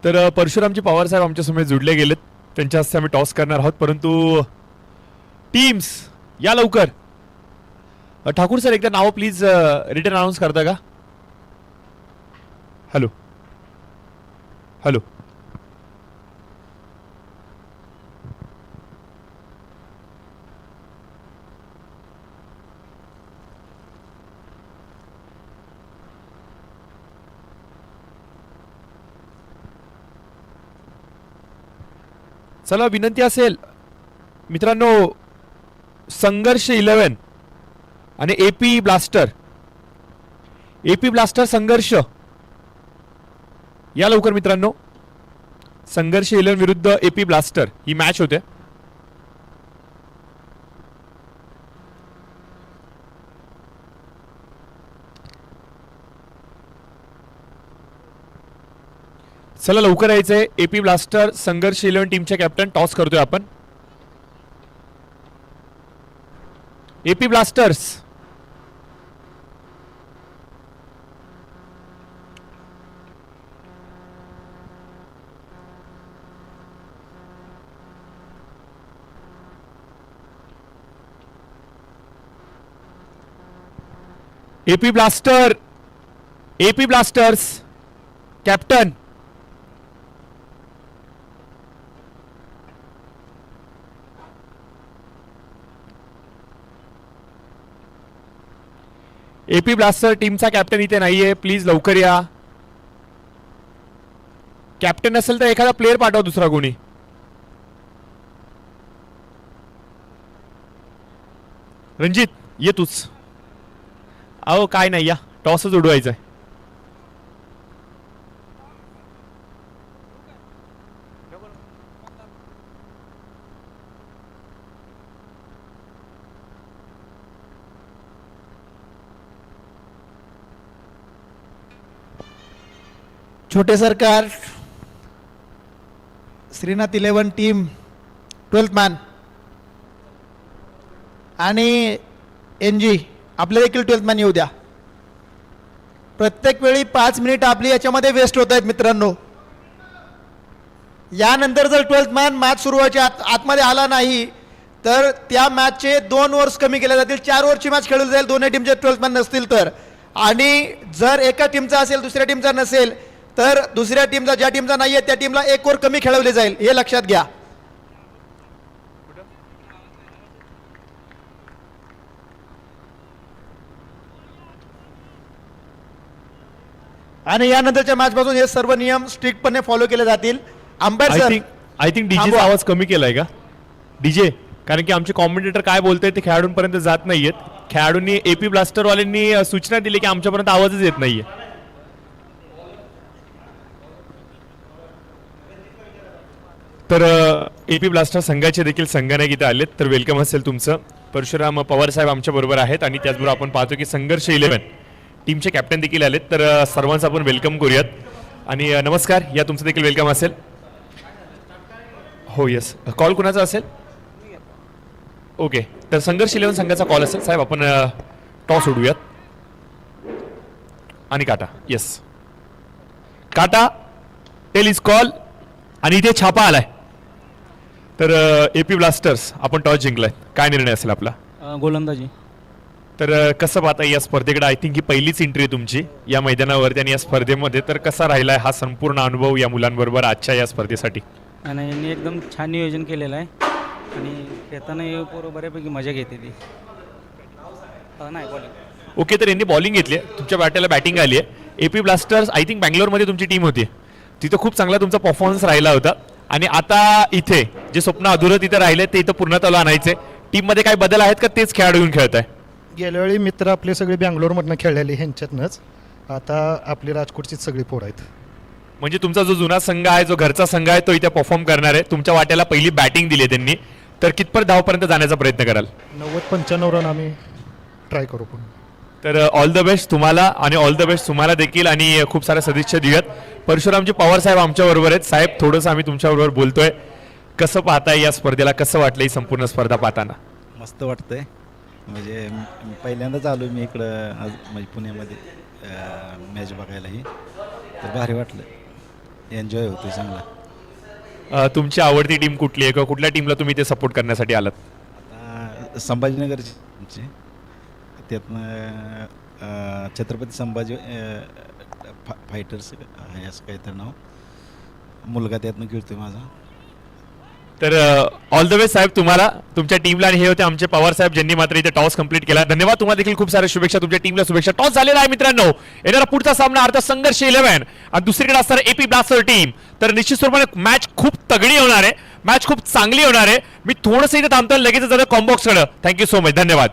तर परशुरामजी पवार साहेब आमच्या समोर जुडले गेलेत. त्यांच्या हस्ते आम्ही टॉस करणार आहोत. परंतु टीम्स या लवकर. ठाकूर सर एकदा नाव प्लीज रिटर्न अनाउन्स करता का. Hello hello. चला विनंती असेल मित्रांनो, संघर्ष 11 आणि एपी ब्लास्टर, एपी ब्लास्टर संघर्ष, या लवकर मित्रांनो. संघर्ष 11 विरुद्ध एपी ब्लास्टर ही मॅच होते. चला लवकर यायचंय. एपी ब्लास्टर संघर्ष 11 टीमचे कॅप्टन टॉस करतोय आपण. AP blasters, AP blaster, AP blasters captain AP blaster टीमचा कॅप्टन इथे नाहीये. प्लीज लवकर या. कॅप्टन नसेल तर एखादा प्लेअर पाठवा दुसरा कोणी. रणजित ये तूच. अहो काय नाही, या टॉसच उडवायचा आहे. छोटे सरकार, श्रीनाथ 11 टीम 12th मॅन आणि NG आपले देखील 12th मॅन येऊ द्या. प्रत्येक वेळी 5 मिनिट आपली याच्यामध्ये वेस्ट होत आहेत मित्रांनो. यानंतर जर 12th मॅन मॅच सुरू व्हायच्या आतमध्ये आला नाही तर त्या मॅचचे 2 ओव्हर्स कमी केले जातील. 4 ओव्हरची मॅच खेळली जाईल दोन्ही टीमचे 12th मॅन नसतील तर. आणि जर एका टीमचा असेल दुसऱ्या टीमचा नसेल तर दुसऱ्या टीमचा, ज्या टीमचा नाही आहे त्या टीमला 1 ओव्हर कमी खेळवली जाईल, हे लक्षात घ्या. आणि यानंतरच्या मॅच पासून हे सर्व नियम स्ट्रिक्टपणे फॉलो केले जातील. अंपायर सर, आय थिंक डीजेचा आवाज कमी केलाय का डीजे? कारण की आमचे कॉमेंटेटर काय बोलतायत ते खेळाडूंपर्यंत जात नाहीयेत. खेळाडूंनी, एपी ब्लास्टर वाल्यांनी सूचना दिली की आमच्यापर्यंत आवाजच येत नाहीये. तर एपी ब्लास्टर संघाचे देखील संघनायक इथे आलेत, तर वेलकम असेल तुमचं. परशुराम पवार साहेब आमच्या बरोबर आहेत आणि त्याचबरोबर आपण पाहतो की संघर्ष 11 टीमचे कॅप्टन देखील आलेत. तर सर्वांचं आपण वेलकम करूयात. आणि नमस्कार, या तुमचं देखील वेलकम असेल. हो यस, कॉल कुणाचा असेल? ओके, तर संघर्ष 11 संघाचा कॉल असेल. साहेब आपण टॉस उडूयात. आणि काटा, येस काटा, टेल इज कॉल. आणि इथे छापा आलाय. तर एपी ब्लास्टर्स आपण टॉस जिंकलाय, काय निर्णय असेल आपला? गोलंदाजी. तर कसं पाहता या स्पर्धेकडे? आय थिंक ही पहिलीच एंट्री आहे तुमची या मैदानावरती आणि या स्पर्धेमध्ये, तर कसा राहिलाय हा संपूर्ण अनुभव या मुलांबरोबर आजच्या या स्पर्धेसाठी? आणि यांनी एकदम छान नियोजन केलेलं आहे आणि खेळताना हे पोरं बऱ्यापैकी मजा घेते ती. नाही बॉलिंग. ओके, तर यांनी बॉलिंग घेतली, तुमच्या बॅटला बॅटिंग आली आहे. एपी ब्लास्टर्स आय थिंक बँगलोरमध्ये तुमची टीम होती, तिथं खूप चांगला तुमचा परफॉर्मन्स राहिला होता. आणि आता इथे जे स्वप्न अधुरं तिथे राहिले ते इथं पूर्णत्वाला आणायचे. टीममध्ये काही बदल आहेत का तेच खेळाडू घेऊन खेळत आहे? गेल्या वेळी मित्र आपले सगळे बँगलोरमधनं खेळलेले ह्यांच्यातनंच आता आपली राजकोटचीच सगळी पोरं आहेत. म्हणजे तुमचा जो जुना संघ आहे, जो घरचा संघ आहे, तो इथे परफॉर्म करणार आहे. तुमच्या वाट्याला पहिली बॅटिंग दिली आहे त्यांनी, तर कितपर्यंत धावपर्यंत जाण्याचा प्रयत्न कराल? 90-95 रन आम्ही ट्राय करू. पण तर ऑल द बेस्ट तुम्हाला आणि ऑल द बेस्ट तुम्हाला देखील आणि खूप साऱ्या सदिच्छा देऊयात. परशुरामजी पवार साहेब आमच्या बरोबर आहेत. साहेब, थोडंसं आम्ही तुमच्याबरोबर बोलतोय. कसं पाहताय या स्पर्धेला? कसं वाटलं ही संपूर्ण स्पर्धा पाहताना? मस्त वाटतंय. म्हणजे पहिल्यांदाच आलो मी इकडं आज, म्हणजे पुण्यामध्ये मॅच बघायलाही, तर भारी वाटलं. एन्जॉय होतोय चांगला. तुमची आवडती टीम कुठली आहे किंवा कुठल्या टीमला तुम्ही ते सपोर्ट करण्यासाठी आलात? आता संभाजीनगरची, त्यातनं छत्रपती संभाजी फायटर्स आहे असं काही तर नाव. मुलगा त्यातनं खेळतोय माझा. तर ऑल द वे साहेब तुम्हाला, तुमच्या टीमला. आणि हे होते आमचे पवार साहेब ज्यांनी मात्र इथे टॉस कंप्लीट केला. धन्यवाद. तुम्हाला देखील खूप साऱ्या शुभेच्छा, तुमच्या टीमला शुभेच्छा. टॉस झालेला आहे मित्रांनो. येणारा पुढचा सामना अर्थ संघर्ष 11 आणि दुसरीकडे असणार एपी ब्लास्टर टीम. तर निश्चित स्वरूपाने मॅच खूप तगडी होणार आहे, मॅच खूप चांगली होणार आहे. मी थोडंसं इथे थांबतो, लगेच जातो कॉम्बॉक्सकडे. थँक्यू सो मच, धन्यवाद.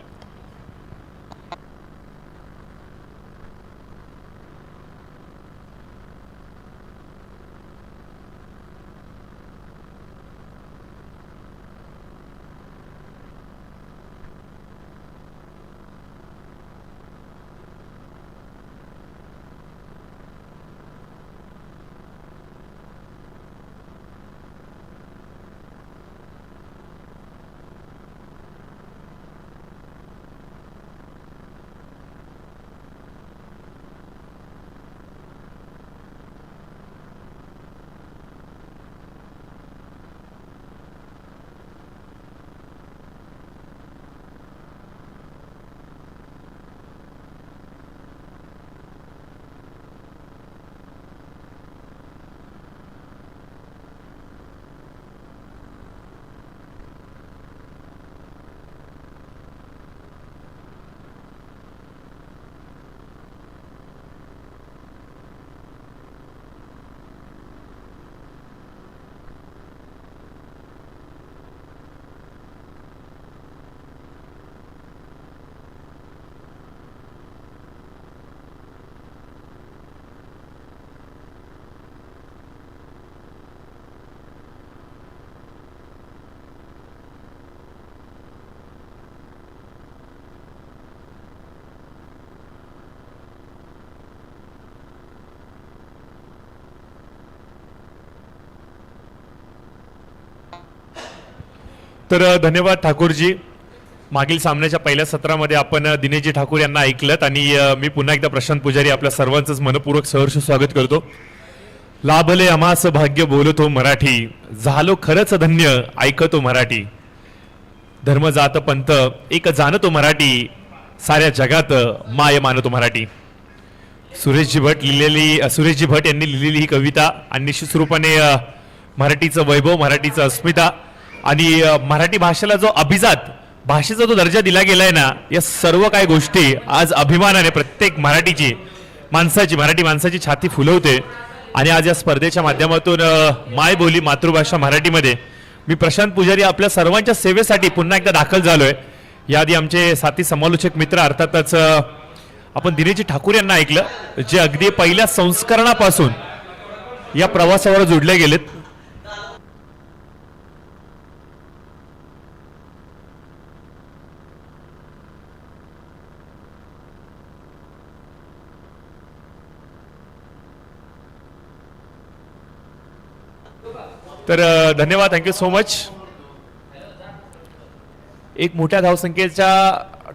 तर धन्यवाद ठाकूरजी. मागील सामन्याच्या पहिल्या सत्रामध्ये आपण दिनेशजी ठाकूर यांना ऐकलत आणि मी पुन्हा एकदा प्रशांत पुजारी आपल्या सर्वांचंच मनपूर्वक सहर्ष स्वागत करतो. लाभले अमास भाग्य बोलतो मराठी, झालो खरंच धन्य ऐकतो मराठी. धर्म जात पंथ एक जाणतो मराठी, साऱ्या जगात माय मानतो मराठी. सुरेशजी भट यांनी लिहिलेली ही कविता आणि निश्चित स्वरूपाने मराठीचं वैभव, मराठीचं अस्मिता आणि मराठी भाषेला जो अभिजात भाषेचा जो दर्जा दिला गेलाय ना, या सर्व काही गोष्टी आज अभिमानाने प्रत्येक मराठी माणसाची छाती फुलवते. आणि आज या स्पर्धेच्या माध्यमातून माय बोली मातृभाषा मराठीमध्ये मी प्रशांत पुजारी आपल्या सर्वांच्या सेवेसाठी पुन्हा एकदा दाखल झालोय. याआधी आमचे साथी समालोचक मित्र अर्थातच आपण दिनेशजी ठाकूर यांना ऐकलं, जे अगदी पहिल्या संस्करणापासून या प्रवासावर जोडले गेलेत. तर धन्यवाद, थँक्यू सो मच. एक मोठ्या धावसंख्येच्या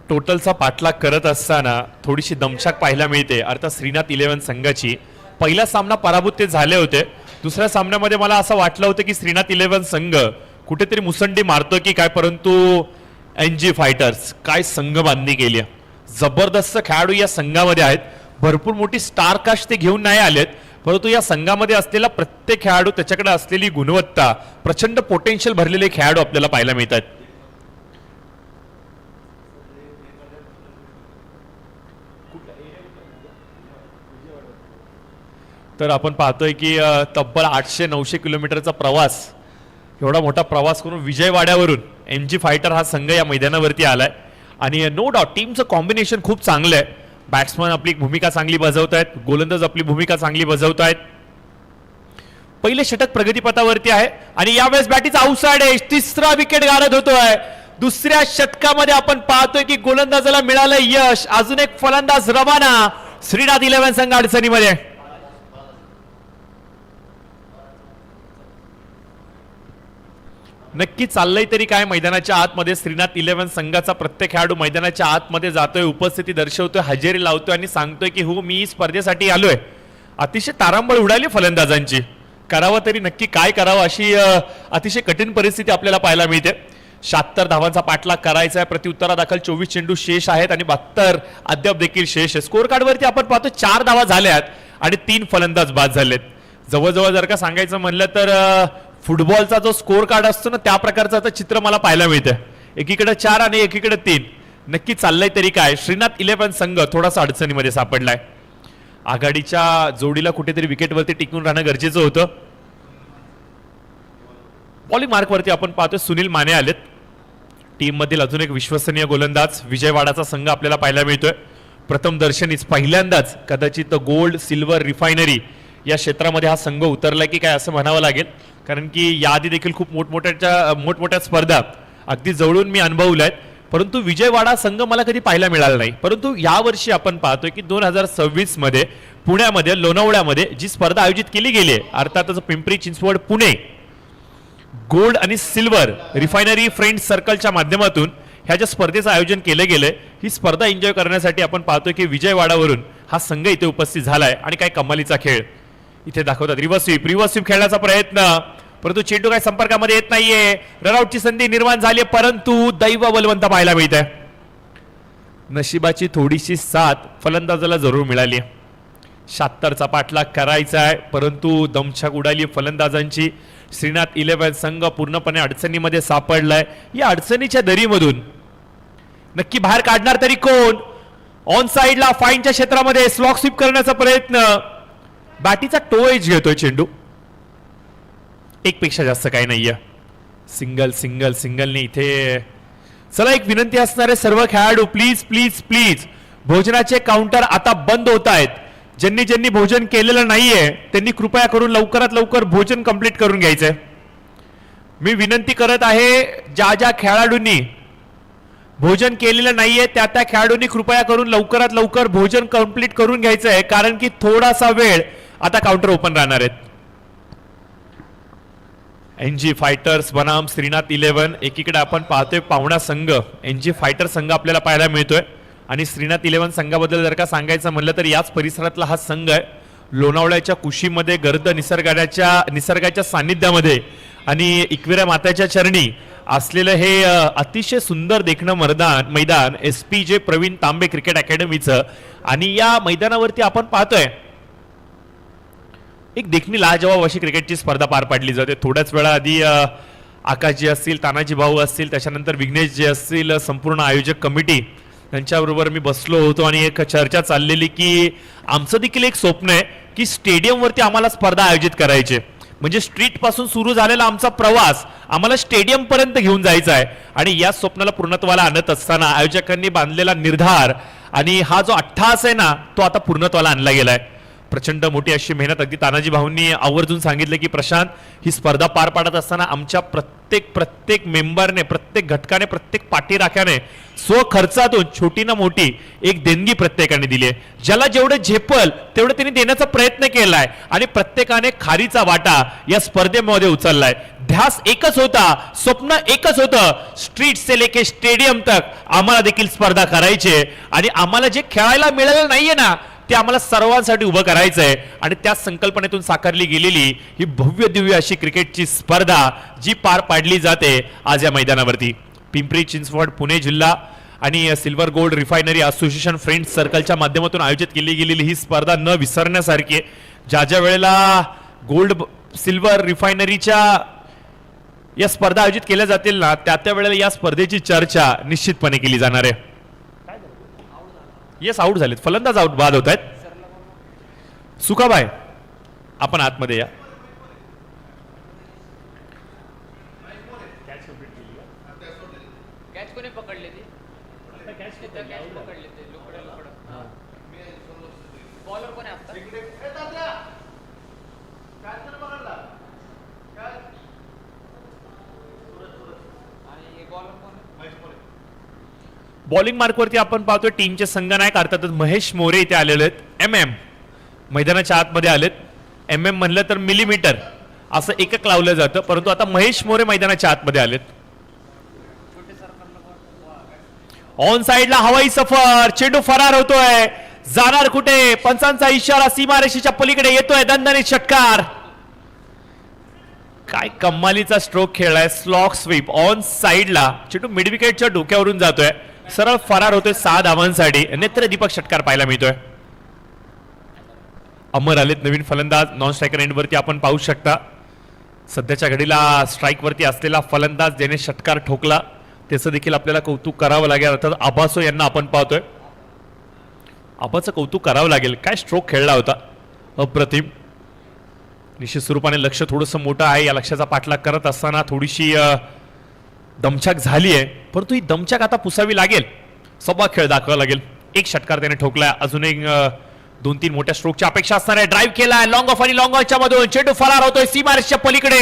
टोटलचा पाठलाग करत असताना थोडीशी दमछाक पाहायला मिळते अर्थात श्रीनाथ 11 संघाची. पहिला सामना पराभूत ते झाले होते. दुसऱ्या सामन्यामध्ये मला असं वाटलं होतं की श्रीनाथ 11 संघ कुठेतरी मुसंडी मारतो की काय, परंतु NG फायटर्स काय संघ बांधणी केली. जबरदस्त खेळाडू या संघामध्ये आहेत. भरपूर मोठी स्टार कास्ट ते घेऊन नाही आलेत, परंतु या संघामध्ये असलेला प्रत्येक खेळाडू, त्याच्याकडे असलेली गुणवत्ता, प्रचंड पोटेन्शियल भरलेले खेळाडू आपल्याला पाहायला मिळतात. तर आपण पाहतोय की तब्बल 800-900 किलोमीटरचा प्रवास, एवढा मोठा प्रवास करून विजयवाड्यावरून MG फायटर हा संघ या मैदानावरती आलाय. आणि नो डाऊट टीमचं कॉम्बिनेशन खूप चांगलं आहे. बॅट्समन आपली भूमिका चांगली बजावत आहेत, गोलंदाज आपली भूमिका चांगली बजावत आहेत. पहिले षटक प्रगतीपथावरती आहे आणि यावेळेस बॅटीचा आउटसाइड एज, तिसरा विकेट गारद होतोय. दुसऱ्या षटकामध्ये आपण पाहतोय की गोलंदाजाला मिळालं यश. अजून एक फलंदाज रवाना. श्रीनाथ 11 संघ अडचणीमध्ये. नक्की चाललंय तरी काय मैदानाच्या आतमध्ये. श्रीनाथ 11 संघाचा प्रत्येक खेळाडू मैदानाच्या आतमध्ये जातोय, उपस्थिती दर्शवतोय, हजेरी लावतोय आणि सांगतोय की हो मी स्पर्धेसाठी आलोय. अतिशय तारांबळ उडाली फलंदाजांची. करावं तरी नक्की काय करावं अशी अतिशय कठीण परिस्थिती आपल्याला पाहायला मिळते. 76 धावांचा पाठलाग करायचा आहे. प्रत्युत्तरादाखल 24 चेंडू शेष आहेत आणि 72 अद्याप देखील शेष आहे. स्कोर कार्डवरती आपण पाहतो 4 धावा झाल्यात आणि 3 फलंदाज बाद झालेत. जवळजवळ जर का सांगायचं म्हणलं तर फुटबॉलचा जो स्कोर कार्ड असतो ना त्या प्रकारचं आता चित्र मला पाहायला मिळतंय. एकीकडे 4 आणि एकीकडे 3. नक्की चाललंय तरी काय. श्रीनाथ 11 संघ थोडासा अडचणीमध्ये सापडलाय. आघाडीच्या जोडीला कुठेतरी विकेटवरती टिकून राहणं गरजेचं होतं. बॉलिंग मार्कवरती आपण पाहतोय सुनील माने आलेत. टीम मधील अजून एक विश्वसनीय गोलंदाज विजयवाडाचा संघ आपल्याला पाहायला मिळतोय. प्रथम दर्शनीच पहिल्यांदाच कदाचित गोल्ड सिल्वर रिफायनरी या क्षेत्रामध्ये हा संघ उतरलाय की काय असं म्हणावं लागेल. कारण की याआधी देखील खूप मोठमोठ्या स्पर्धा अगदी जवळून मी अनुभवल्या आहेत. परंतु विजयवाडा संघ मला कधी पाहायला मिळाला नाही. परंतु यावर्षी आपण पाहतोय की 2026 मध्ये पुण्यामध्ये लोणावळ्यामध्ये जी स्पर्धा आयोजित केली गेली आहे अर्थातच पिंपरी चिंचवड पुणे गोल्ड आणि सिल्वर रिफायनरी फ्रेंड्स सर्कलच्या माध्यमातून ह्या ज्या स्पर्धेचं आयोजन केलं गेलंय ही स्पर्धा एन्जॉय करण्यासाठी आपण पाहतोय की विजयवाडावरून हा संघ इथे उपस्थित झालाय. आणि काय कमालीचा खेळ इथे दाखवतात. रिव्हर्स स्वीप खेळण्याचा प्रयत्न परंतु चेंडू काय संपर्कामध्ये येत नाहीये. रनआउटची संधी निर्माण झाली परंतु दैव बलवंत पाहायला मिळत आहे. नशिबाची थोडीशी साथ फलंदाजाला जरूर मिळाली. 76चा पाठलाग करायचा आहे परंतु दमछाक उडाली फलंदाजांची. श्रीनाथ 11 संघ पूर्णपणे अडचणीमध्ये सापडलाय. या अडचणीच्या दरीमधून नक्की बाहेर काढणार तरी कोण. ऑन साइडला फाईनच्या क्षेत्रामध्ये स्लॉक स्वीप करण्याचा प्रयत्न. बॅटीचा टो एज घेतोय चेंडू. एक पेक्षा जास्त काही नाहीये. सिंगलने इथे. चला एक विनंती असणारे सर्व खेळाडू प्लीज प्लीज प्लीज भोजनाचे काउंटर आता बंद होत आहेत. ज्यांनी भोजन केलेलं नाहीये त्यांनी कृपया करून लवकरात लवकर भोजन कंप्लीट करून घ्यायचंय. मी विनंती करत आहे ज्या खेळाडूंनी भोजन केलेलं नाहीये त्या खेळाडूंनी कृपया करून लवकरात लवकर भोजन कंप्लीट करून घ्यायचंय कारण की थोडासा वेळ आता काउंटर ओपन राहणार आहेत. एनजी फायटर्स बनाम श्रीनाथ 11 एकीकडे आपण पाहतोय पाहुणा संघ एनजी फायटर संघ आपल्याला पाहायला मिळतोय. आणि श्रीनाथ 11 संघाबद्दल जर का सांगायचं म्हणलं तर याच परिसरातला हा संघ आहे. लोणावळ्याच्या कुशीमध्ये गर्द निसर्गाच्या सानिध्यामध्ये आणि एकविरा माताच्या चरणी असलेलं हे अतिशय सुंदर देखणं मैदान SPJ प्रवीण तांबे क्रिकेट अकॅडमीचं. आणि या मैदानावरती आपण पाहतोय एक देखणी लाजवाब अशी क्रिकेटची स्पर्धा पार पाडली जाते. थोड्याच वेळा आधी आकाशजी असतील तानाजी भाऊ असतील त्याच्यानंतर विघ्नेश जे असतील संपूर्ण आयोजक कमिटी त्यांच्याबरोबर मी बसलो होतो आणि एक चर्चा चाललेली की आमचं देखील एक स्वप्न आहे की स्टेडियमवरती आम्हाला स्पर्धा आयोजित करायची. म्हणजे स्ट्रीट पासून सुरू झालेला आमचा प्रवास आम्हाला स्टेडियम पर्यंत घेऊन जायचा आहे. आणि या स्वप्नाला पूर्णत्वाला आणत असताना आयोजकांनी बांधलेला निर्धार आणि हा जो अट्टहास आहे ना तो आता पूर्णत्वाला आणला गेलाय. प्रचंड मोठी अशी मेहनत अगदी तानाजी भाऊंनी आवर्जून सांगितलं की प्रशांत ही स्पर्धा पार पाडत असताना आमच्या प्रत्येक मेंबरने प्रत्येक घटकाने प्रत्येक पाठीराख्याने स्वखर्चातून छोटी ना मोठी एक देणगी प्रत्येकाने दिली आहे. ज्याला जेवढं झेपल तेवढं त्यांनी देण्याचा प्रयत्न केलाय आणि प्रत्येकाने खारीचा वाटा या स्पर्धेमध्ये उचललाय. ध्यास एकच होता स्वप्न एकच होतं स्ट्रीट से लेके स्टेडियम तक आम्हाला देखील स्पर्धा करायची आहे. आणि आम्हाला जे खेळायला मिळालं नाहीये ना ते आम्हाला सर्वांसाठी उभं करायचं आहे. आणि त्या संकल्पनेतून साकारली गेलेली ही भव्य दिव्य अशी क्रिकेटची स्पर्धा जी पार पाडली जाते आज या मैदानावरती. पिंपरी चिंचवड पुणे जिल्हा आणि silver gold refinery association friends सर्कलच्या माध्यमातून आयोजित केली गेलेली ही स्पर्धा न विसरण्यासारखी आहे. ज्या वेळेला गोल्ड सिल्वर रिफायनरीच्या या स्पर्धा आयोजित केल्या जातील ना त्या वेळेला या स्पर्धेची चर्चा निश्चितपणे केली जाणार आहे. येस आउट झालेत फलंदाज आउट बाद होत आहेत. सुकाबाई आपण आतमध्ये या. कॅच कोणी पकडले ती कॅच पकडले ते बॉलर कोणी आता आणि बॉलर कोण बॉलिंग मार्कवरती आपण पाहतोय टीमचे संघनायक अर्थातच महेश मोरे इथे आलेले आहेत. MM मैदानाच्या आतमध्ये आलेत. MM म्हणलं तर मिलीमीटर असं एकक लावलं जातं परंतु आता महेश मोरे मैदानाच्या आतमध्ये आलेत. ऑन साइडला हवाई सफर चेंडू फरार होतोय. जाणार कुठे पंचांचा इशारा सीमारेषेच्या पलीकडे येतोय. दणदणीत षटकार. काय कमालीचा स्ट्रोक खेळलाय. स्लॉक स्वीप ऑन साइडला चेंडू मिड विकेटच्या डोक्यावरून जातोय. सरळ फरार होतोय 6 धावांसाठी. नेत्रदीपक षटकार पाहायला मिळतोय. अमर आलेत नवीन फलंदाज. नॉन स्ट्रायकर एंडवरती आपण पाहू शकता सध्याच्या घडीला स्ट्राईकवरती असलेला फलंदाज ज्याने षटकार ठोकला त्याचं देखील आपल्याला कौतुक करावं लागेल. अर्थात आबासो यांना आपण पाहतोय. आबाचं कौतुक करावं लागेल. काय स्ट्रोक खेळला होता, अप्रतिम. निश्चित स्वरूपाने लक्ष थोडंसं मोठं आहे. या लक्ष्याचा पाठलाग करत असताना थोडीशी दमछाक झाली आहे, परंतु ही दमछाक आता पुसावी लागेल. सव्वा खेळ दाखवावा लागेल. एक षटकार त्याने ठोकलाय. अजून एक 2-3 मोठ्या स्ट्रोकची अपेक्षा असणार आहे. ड्राईव्ह केलाय लॉंग ऑफ आणि लॉंग ऑफच्या मधून चेंडू फरार होतोय. सीमारेषच्या पलीकडे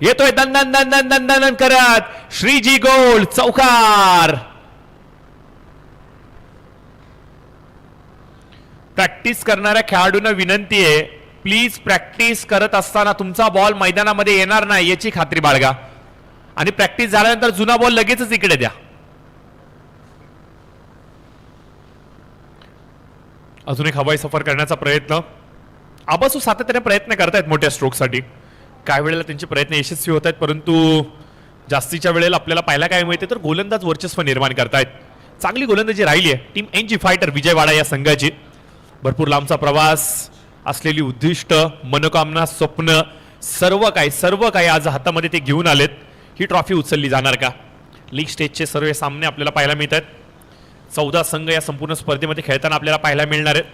येतोय दन दन दन दन दन करत श्रीजी गोल चौकार. प्रॅक्टिस करणाऱ्या खेळाडूंना विनंती आहे, प्लीज प्रॅक्टिस करत असताना तुमचा बॉल मैदानामध्ये येणार नाही याची खात्री बाळगा आणि प्रॅक्टिस झाल्यानंतर जुना बॉल लगेचच इकडे द्या. अजून एक हवाई सफर करण्याचा प्रयत्न. आबासू सातत्याने प्रयत्न करतायत मोठ्या स्ट्रोकसाठी. काही वेळेला त्यांचे प्रयत्न यशस्वी होत आहेत, परंतु जास्तीच्या वेळेला आपल्याला पाहायला काय मिळते तर गोलंदाज वर्चस्व निर्माण करतायत. चांगली गोलंदाजी राहिली आहे टीम एनजी फायटर विजयवाडा या संघाची. भरपूर लांबचा प्रवास असलेली उद्दिष्ट, मनोकामना, स्वप्न सर्व काही आज हातामध्ये ते घेऊन आलेत. ही ट्रॉफी उचलली जाणार का? लीग स्टेजचे सर्व सामने आपल्याला पाहायला मिळतात. 14 संघ या संपूर्ण स्पर्धेमध्ये खेळताना आपल्याला पाहायला मिळणार आहेत.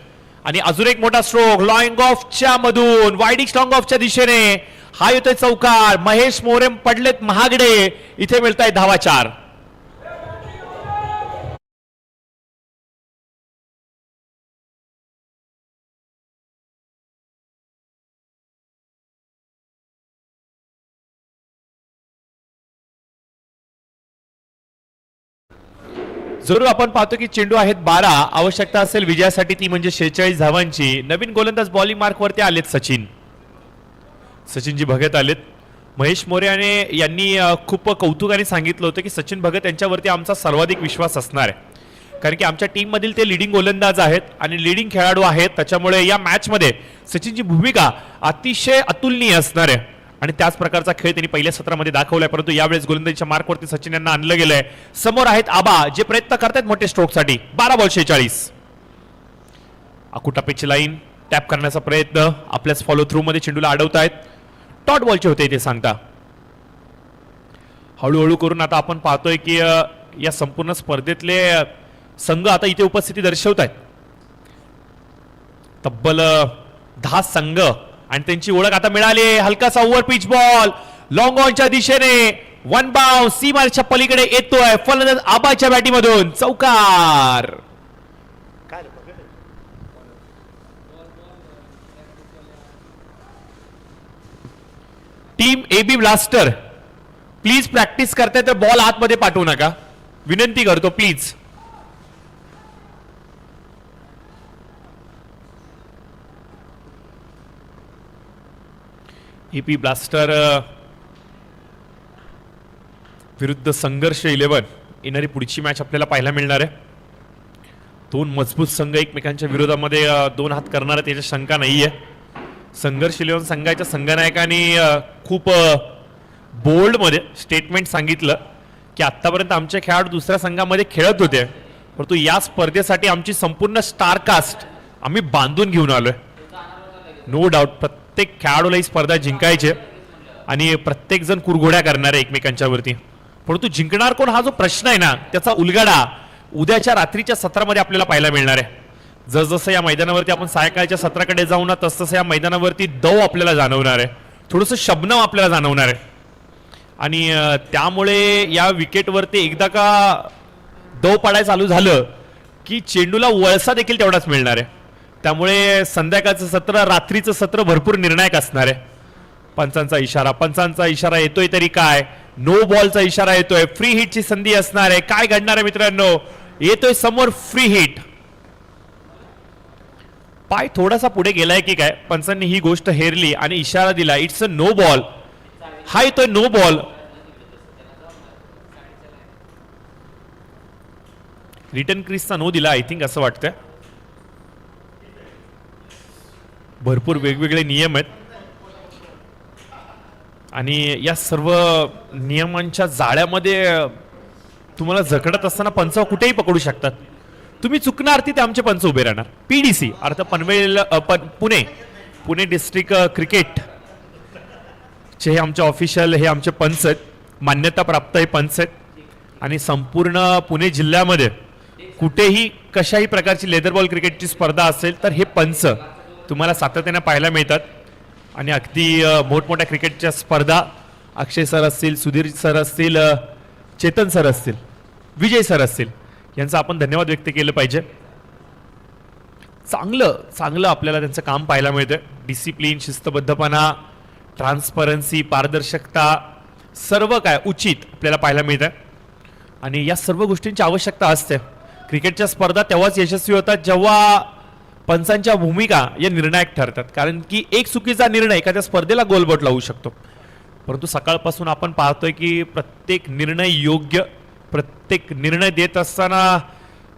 आणि अजून एक मोठा स्ट्रोक लॉंग ऑफच्या मधून वाईडिश लॉंग ऑफच्या दिशेने हा येतोय चौकार. महेश मोरे पडलेत महागडे. इथे मिळताय धावा 4. जरूर आपण पाहतो की चेंडू आहेत 12. आवश्यकता असेल विजयासाठी ती म्हणजे 46 धावांची. नवीन गोलंदाज बॉलिंग मार्कवरती आलेत सचिनजी भगत आलेत. महेश मोरे यांनी खूप कौतुकाने सांगितलं होतं की सचिन भगत यांच्यावरती आमचा सर्वाधिक विश्वास असणार आहे, कारण की आमच्या टीम मधील ते लीडिंग गोलंदाज आहेत आणि लीडिंग खेळाडू आहेत. त्याच्यामुळे या मॅच मध्ये सचिनची भूमिका अतिशय अतुलनीय असणार आहे आणि त्याच प्रकारचा खेळ त्यांनी पहिल्या सत्रामध्ये दाखवलाय. परंतु यावेळेस गोलंदाजीच्या मार्कवरती सचिन यांना आणलं गेलंय. समोर आहेत आबा जे प्रयत्न करतायत मोठे स्ट्रोकसाठी. 12 बॉल 46. अकुटा पिच लाईन टॅप करण्याचा प्रयत्न. आपल्याच फॉलो थ्रू मध्ये चेंडूला अडवतायत. टॉट बॉलचे होते ते सांगता. हळूहळू करून आता आपण पाहतोय की या संपूर्ण स्पर्धेतले संघ आता इथे उपस्थिती दर्शवत आहेत. तब्बल 10 संघ आणि त्यांची ओळख आता मिळाली. हलकासा ओव्हर पिच बॉल लॉंग ऑनच्या दिशेने 1 बाउन्स सीमारेषच्या पलीकडे येतोय. फलंदाज आबाच्या बॅटीमधून चौकार. Team AB blaster please practice करताय तर बॉल आतमध्ये पाठवू नका, विनंती करतो प्लीज. एपी ब्लास्टर विरुद्ध संघर्ष 11 येणारी पुढची मॅच आपल्याला पाहायला मिळणार आहे. 2 मजबूत संघ एकमेकांच्या विरोधामध्ये 2 हात करणार आहे त्याची शंका नाहीये. संघर्ष 11 संघाच्या संघनायकांनी खूप बोल्ड मध्ये स्टेटमेंट सांगितलं की आतापर्यंत आमचे खेळाडू दुसऱ्या संघामध्ये खेळत होते, परंतु या स्पर्धेसाठी आमची संपूर्ण स्टार कास्ट आम्ही बांधून घेऊन आलोय. नो डाऊट प्रत्येक खेळाडूला ही स्पर्धा जिंकायची आणि प्रत्येक जण कुरघोड्या करणार आहे एकमेकांच्या वरती, परंतु जिंकणार कोण हा जो प्रश्न आहे ना त्याचा उलगडा उद्याच्या रात्रीच्या सत्रामध्ये आपल्याला पाहायला मिळणार आहे. जसजसं या मैदानावरती आपण सायंकाळच्या सत्राकडे जाऊ ना तसतसं या मैदानावरती दव आपल्याला जाणवणार आहे, थोडंसं शबनम आपल्याला जाणवणार आहे आणि त्यामुळे या विकेटवरती एकदा का दव पडायला चालू झालं की चेंडूला वळसा देखील तेवढाच मिळणार आहे. त्यामुळे संध्याकाळचं सत्र रात्रीचं सत्र भरपूर निर्णायक असणार आहे. पंचांचा इशारा येतोय तरी काय, नो बॉलचा इशारा येतोय, फ्री हिटची संधी असणार आहे. काय घडणार आहे मित्रांनो, येतोय समोर फ्री हिट. पाय थोडासा पुढे गेलाय की काय, पंचांनी ही गोष्ट हेरली आणि इशारा दिला इट्स अ नो बॉल. हा येतोय नो बॉल. रिटर्न क्रीजचा नो दिला आय थिंक असं वाटतंय. भरपूर वेगवेगळे नियम आहेत आणि या सर्व नियमांच्या जाळ्यामध्ये तुम्हाला जखडत असताना पंच कुठेही पकडू शकतात. तुम्ही चुकणार तिथे आमचे पंच उभे राहणार. पीडीसी अर्थ पनवेल पुणे पुणे डिस्ट्रिक्ट क्रिकेट चे हे आमचे ऑफिशियल हे आमचे पंच आहेत, मान्यता प्राप्त हे पंच आहेत आणि संपूर्ण पुणे जिल्ह्यामध्ये कुठेही कशाही प्रकारची लेदर बॉल क्रिकेटची स्पर्धा असेल तर हे पंच तुम्हाला सातत्याने पाहायला मिळतात. आणि अगदी मोठमोठ्या क्रिकेटच्या स्पर्धा अक्षय सर असतील, सुधीर सर असतील, चेतन सर असतील, विजय सर असतील, यांचा आपण धन्यवाद व्यक्त केलं पाहिजे. चांगलं आपल्याला त्यांचं काम पाहायला मिळतं. डिसिप्लिन, शिस्तबद्धपणा, ट्रान्सपरन्सी, पारदर्शकता, सर्व काय उचित आपल्याला पाहायला मिळतं. आणि या सर्व गोष्टींची आवश्यकता असते. क्रिकेटच्या स्पर्धा तेव्हाच यशस्वी होतात जेव्हा पंचांच्या भूमिका या निर्णायक ठरतात. कारण की एक चुकीचा निर्णय एखाद्या स्पर्धेला गोलबोट लावू शकतो. परंतु सकाळपासून आपण पाहतोय की प्रत्येक निर्णय योग्य, प्रत्येक निर्णय देत असताना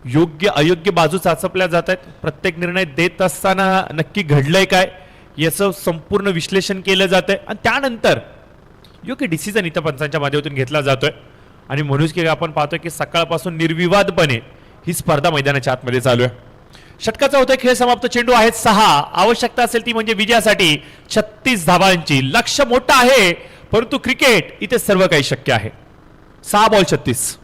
योग्य अयोग्य बाजू चाचपल्या जात आहेत. प्रत्येक निर्णय देत असताना नक्की घडलंय काय याचं संपूर्ण विश्लेषण केलं जातंय आणि त्यानंतर योग्य डिसिजन इथं पंचांच्या माध्यमातून घेतला जातोय. आणि म्हणूनच की आपण पाहतोय की सकाळपासून निर्विवादपणे ही स्पर्धा मैदानाच्या आतमध्ये चालू आहे. षटकाचा होता खेळ समाप्त. चेंडू आहेत 6. आवश्यकता असेल ती म्हणजे विजयासाठी 36 धावांची. लक्ष्य मोठं आहे परंतु क्रिकेट इथे सर्व काही शक्य आहे. 6 बॉल 36.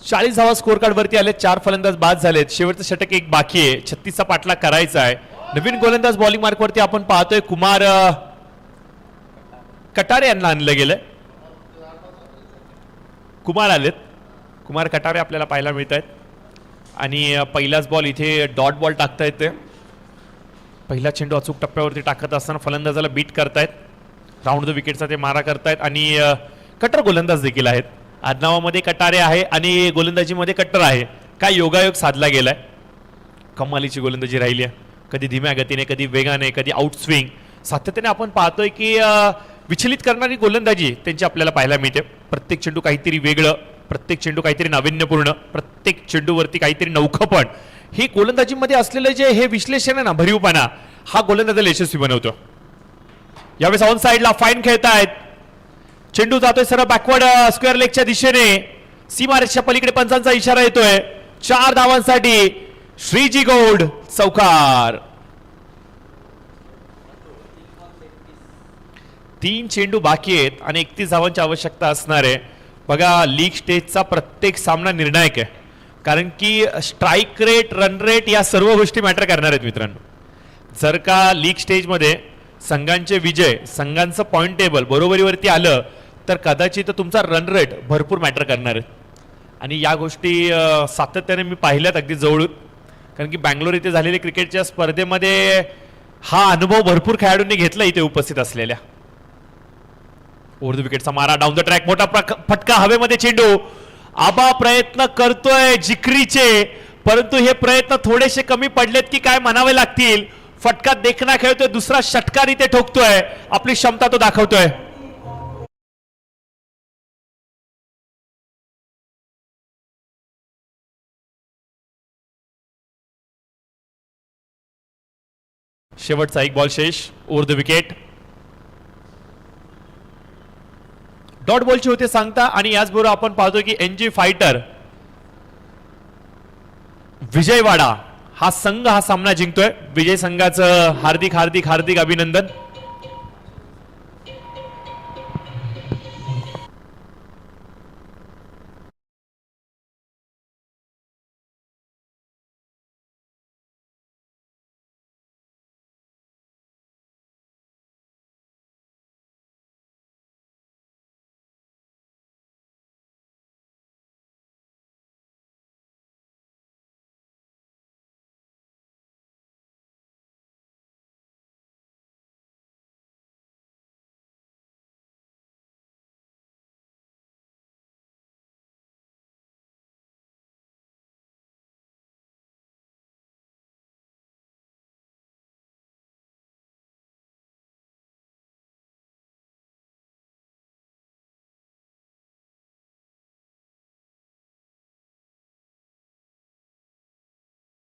चाळीस धावा स्कोर कार्ड वरती आले. 4 फलंदाज बाद झालेत. शेवटचं षटक एक बाकी आहे. 36चा पाठलाग करायचा आहे. नवीन गोलंदाज बॉलिंग मार्क वरती आपण पाहतोय कुमार कटारे यांना आणलं गेलंय. कुमार आलेत. कुमार कटारे आपल्याला पाहायला मिळत आहेत. आणि पहिलाच बॉल इथे डॉट बॉल टाकता येते. पहिला चेंडू अचूक टप्प्यावरती टाकत असताना फलंदाजाला बीट करतायत. राऊंड द विकेटचा ते मारा करतायत आणि कट्टर गोलंदाज देखील आहेत. आडनावामध्ये कटारे आहे आणि गोलंदाजीमध्ये कट्टर आहे. काय योगायोग साधला गेलाय. कमालीची गोलंदाजी राहिली आहे. कधी धीम्या गतीने, कधी वेगाने, कधी आउट स्विंग. सातत्याने आपण पाहतोय की विचलित करणारी गोलंदाजी त्यांची आपल्याला पाहायला मिळते. प्रत्येक चेंडू काहीतरी वेगळं, प्रत्येक चेंडू काहीतरी नाविन्यपूर्ण, प्रत्येक चेंडूवरती काहीतरी नौखपण. ही गोलंदाजीमध्ये असलेलं जे हे विश्लेषण आहे ना, भरीवपणा, हा गोलंदाजाला यशस्वी बनवतो. यावेळेस ऑन साइडला फाईन खेळतायत. चेंडू जातोय सरळ बॅकवर्ड स्क्वेअर लेगच्या दिशेने. सीमारेषच्या पलीकडे पंचांचा इशारा येतोय. 4 धावांसाठी श्रीजी गौड चौकार. 3 चेंडू बाकी आहेत आणि 31 धावांची आवश्यकता असणार आहे. बघा, लीग स्टेजचा प्रत्येक सामना निर्णायक आहे. कारण की स्ट्राईक रेट, रन रेट या सर्व गोष्टी मॅटर करणार आहेत मित्रांनो. जर का लीग स्टेजमध्ये संघांचे विजय, संघांचं पॉइंट टेबल बरोबरीवरती आलं तर कदाचित तुमचा रन रेट भरपूर मॅटर करणार आहे. आणि या गोष्टी सातत्याने मी पाहिल्यात अगदी जवळून. कारण की बँगलोर इथे झालेल्या क्रिकेटच्या स्पर्धेमध्ये हा अनुभव भरपूर खेळाडूंनी घेतला इथे उपस्थित असलेल्या. ओव्हर द विकेटचा मारा, डाऊन द ट्रॅक, मोठा फटका हवेमध्ये. चेंडू आबा प्रयत्न करतोय जिकरीचे, परंतु हे प्रयत्न थोडेसे कमी पडलेत की काय म्हणावे लागतील. फटका देखना खेळतोय. दुसरा षटकार इथे ठोकतोय. आपली क्षमता तो दाखवतोय. शेवटचा एक बॉल शेष. Over the wicket. डॉट बॉलची होते सांगता. आणि याचबरोबर आपण पाहतो की एनजी फायटर विजयवाडा हा संघ हा सामना जिंकतोय. विजय संघाचं हार्दिक हार्दिक हार्दिक अभिनंदन.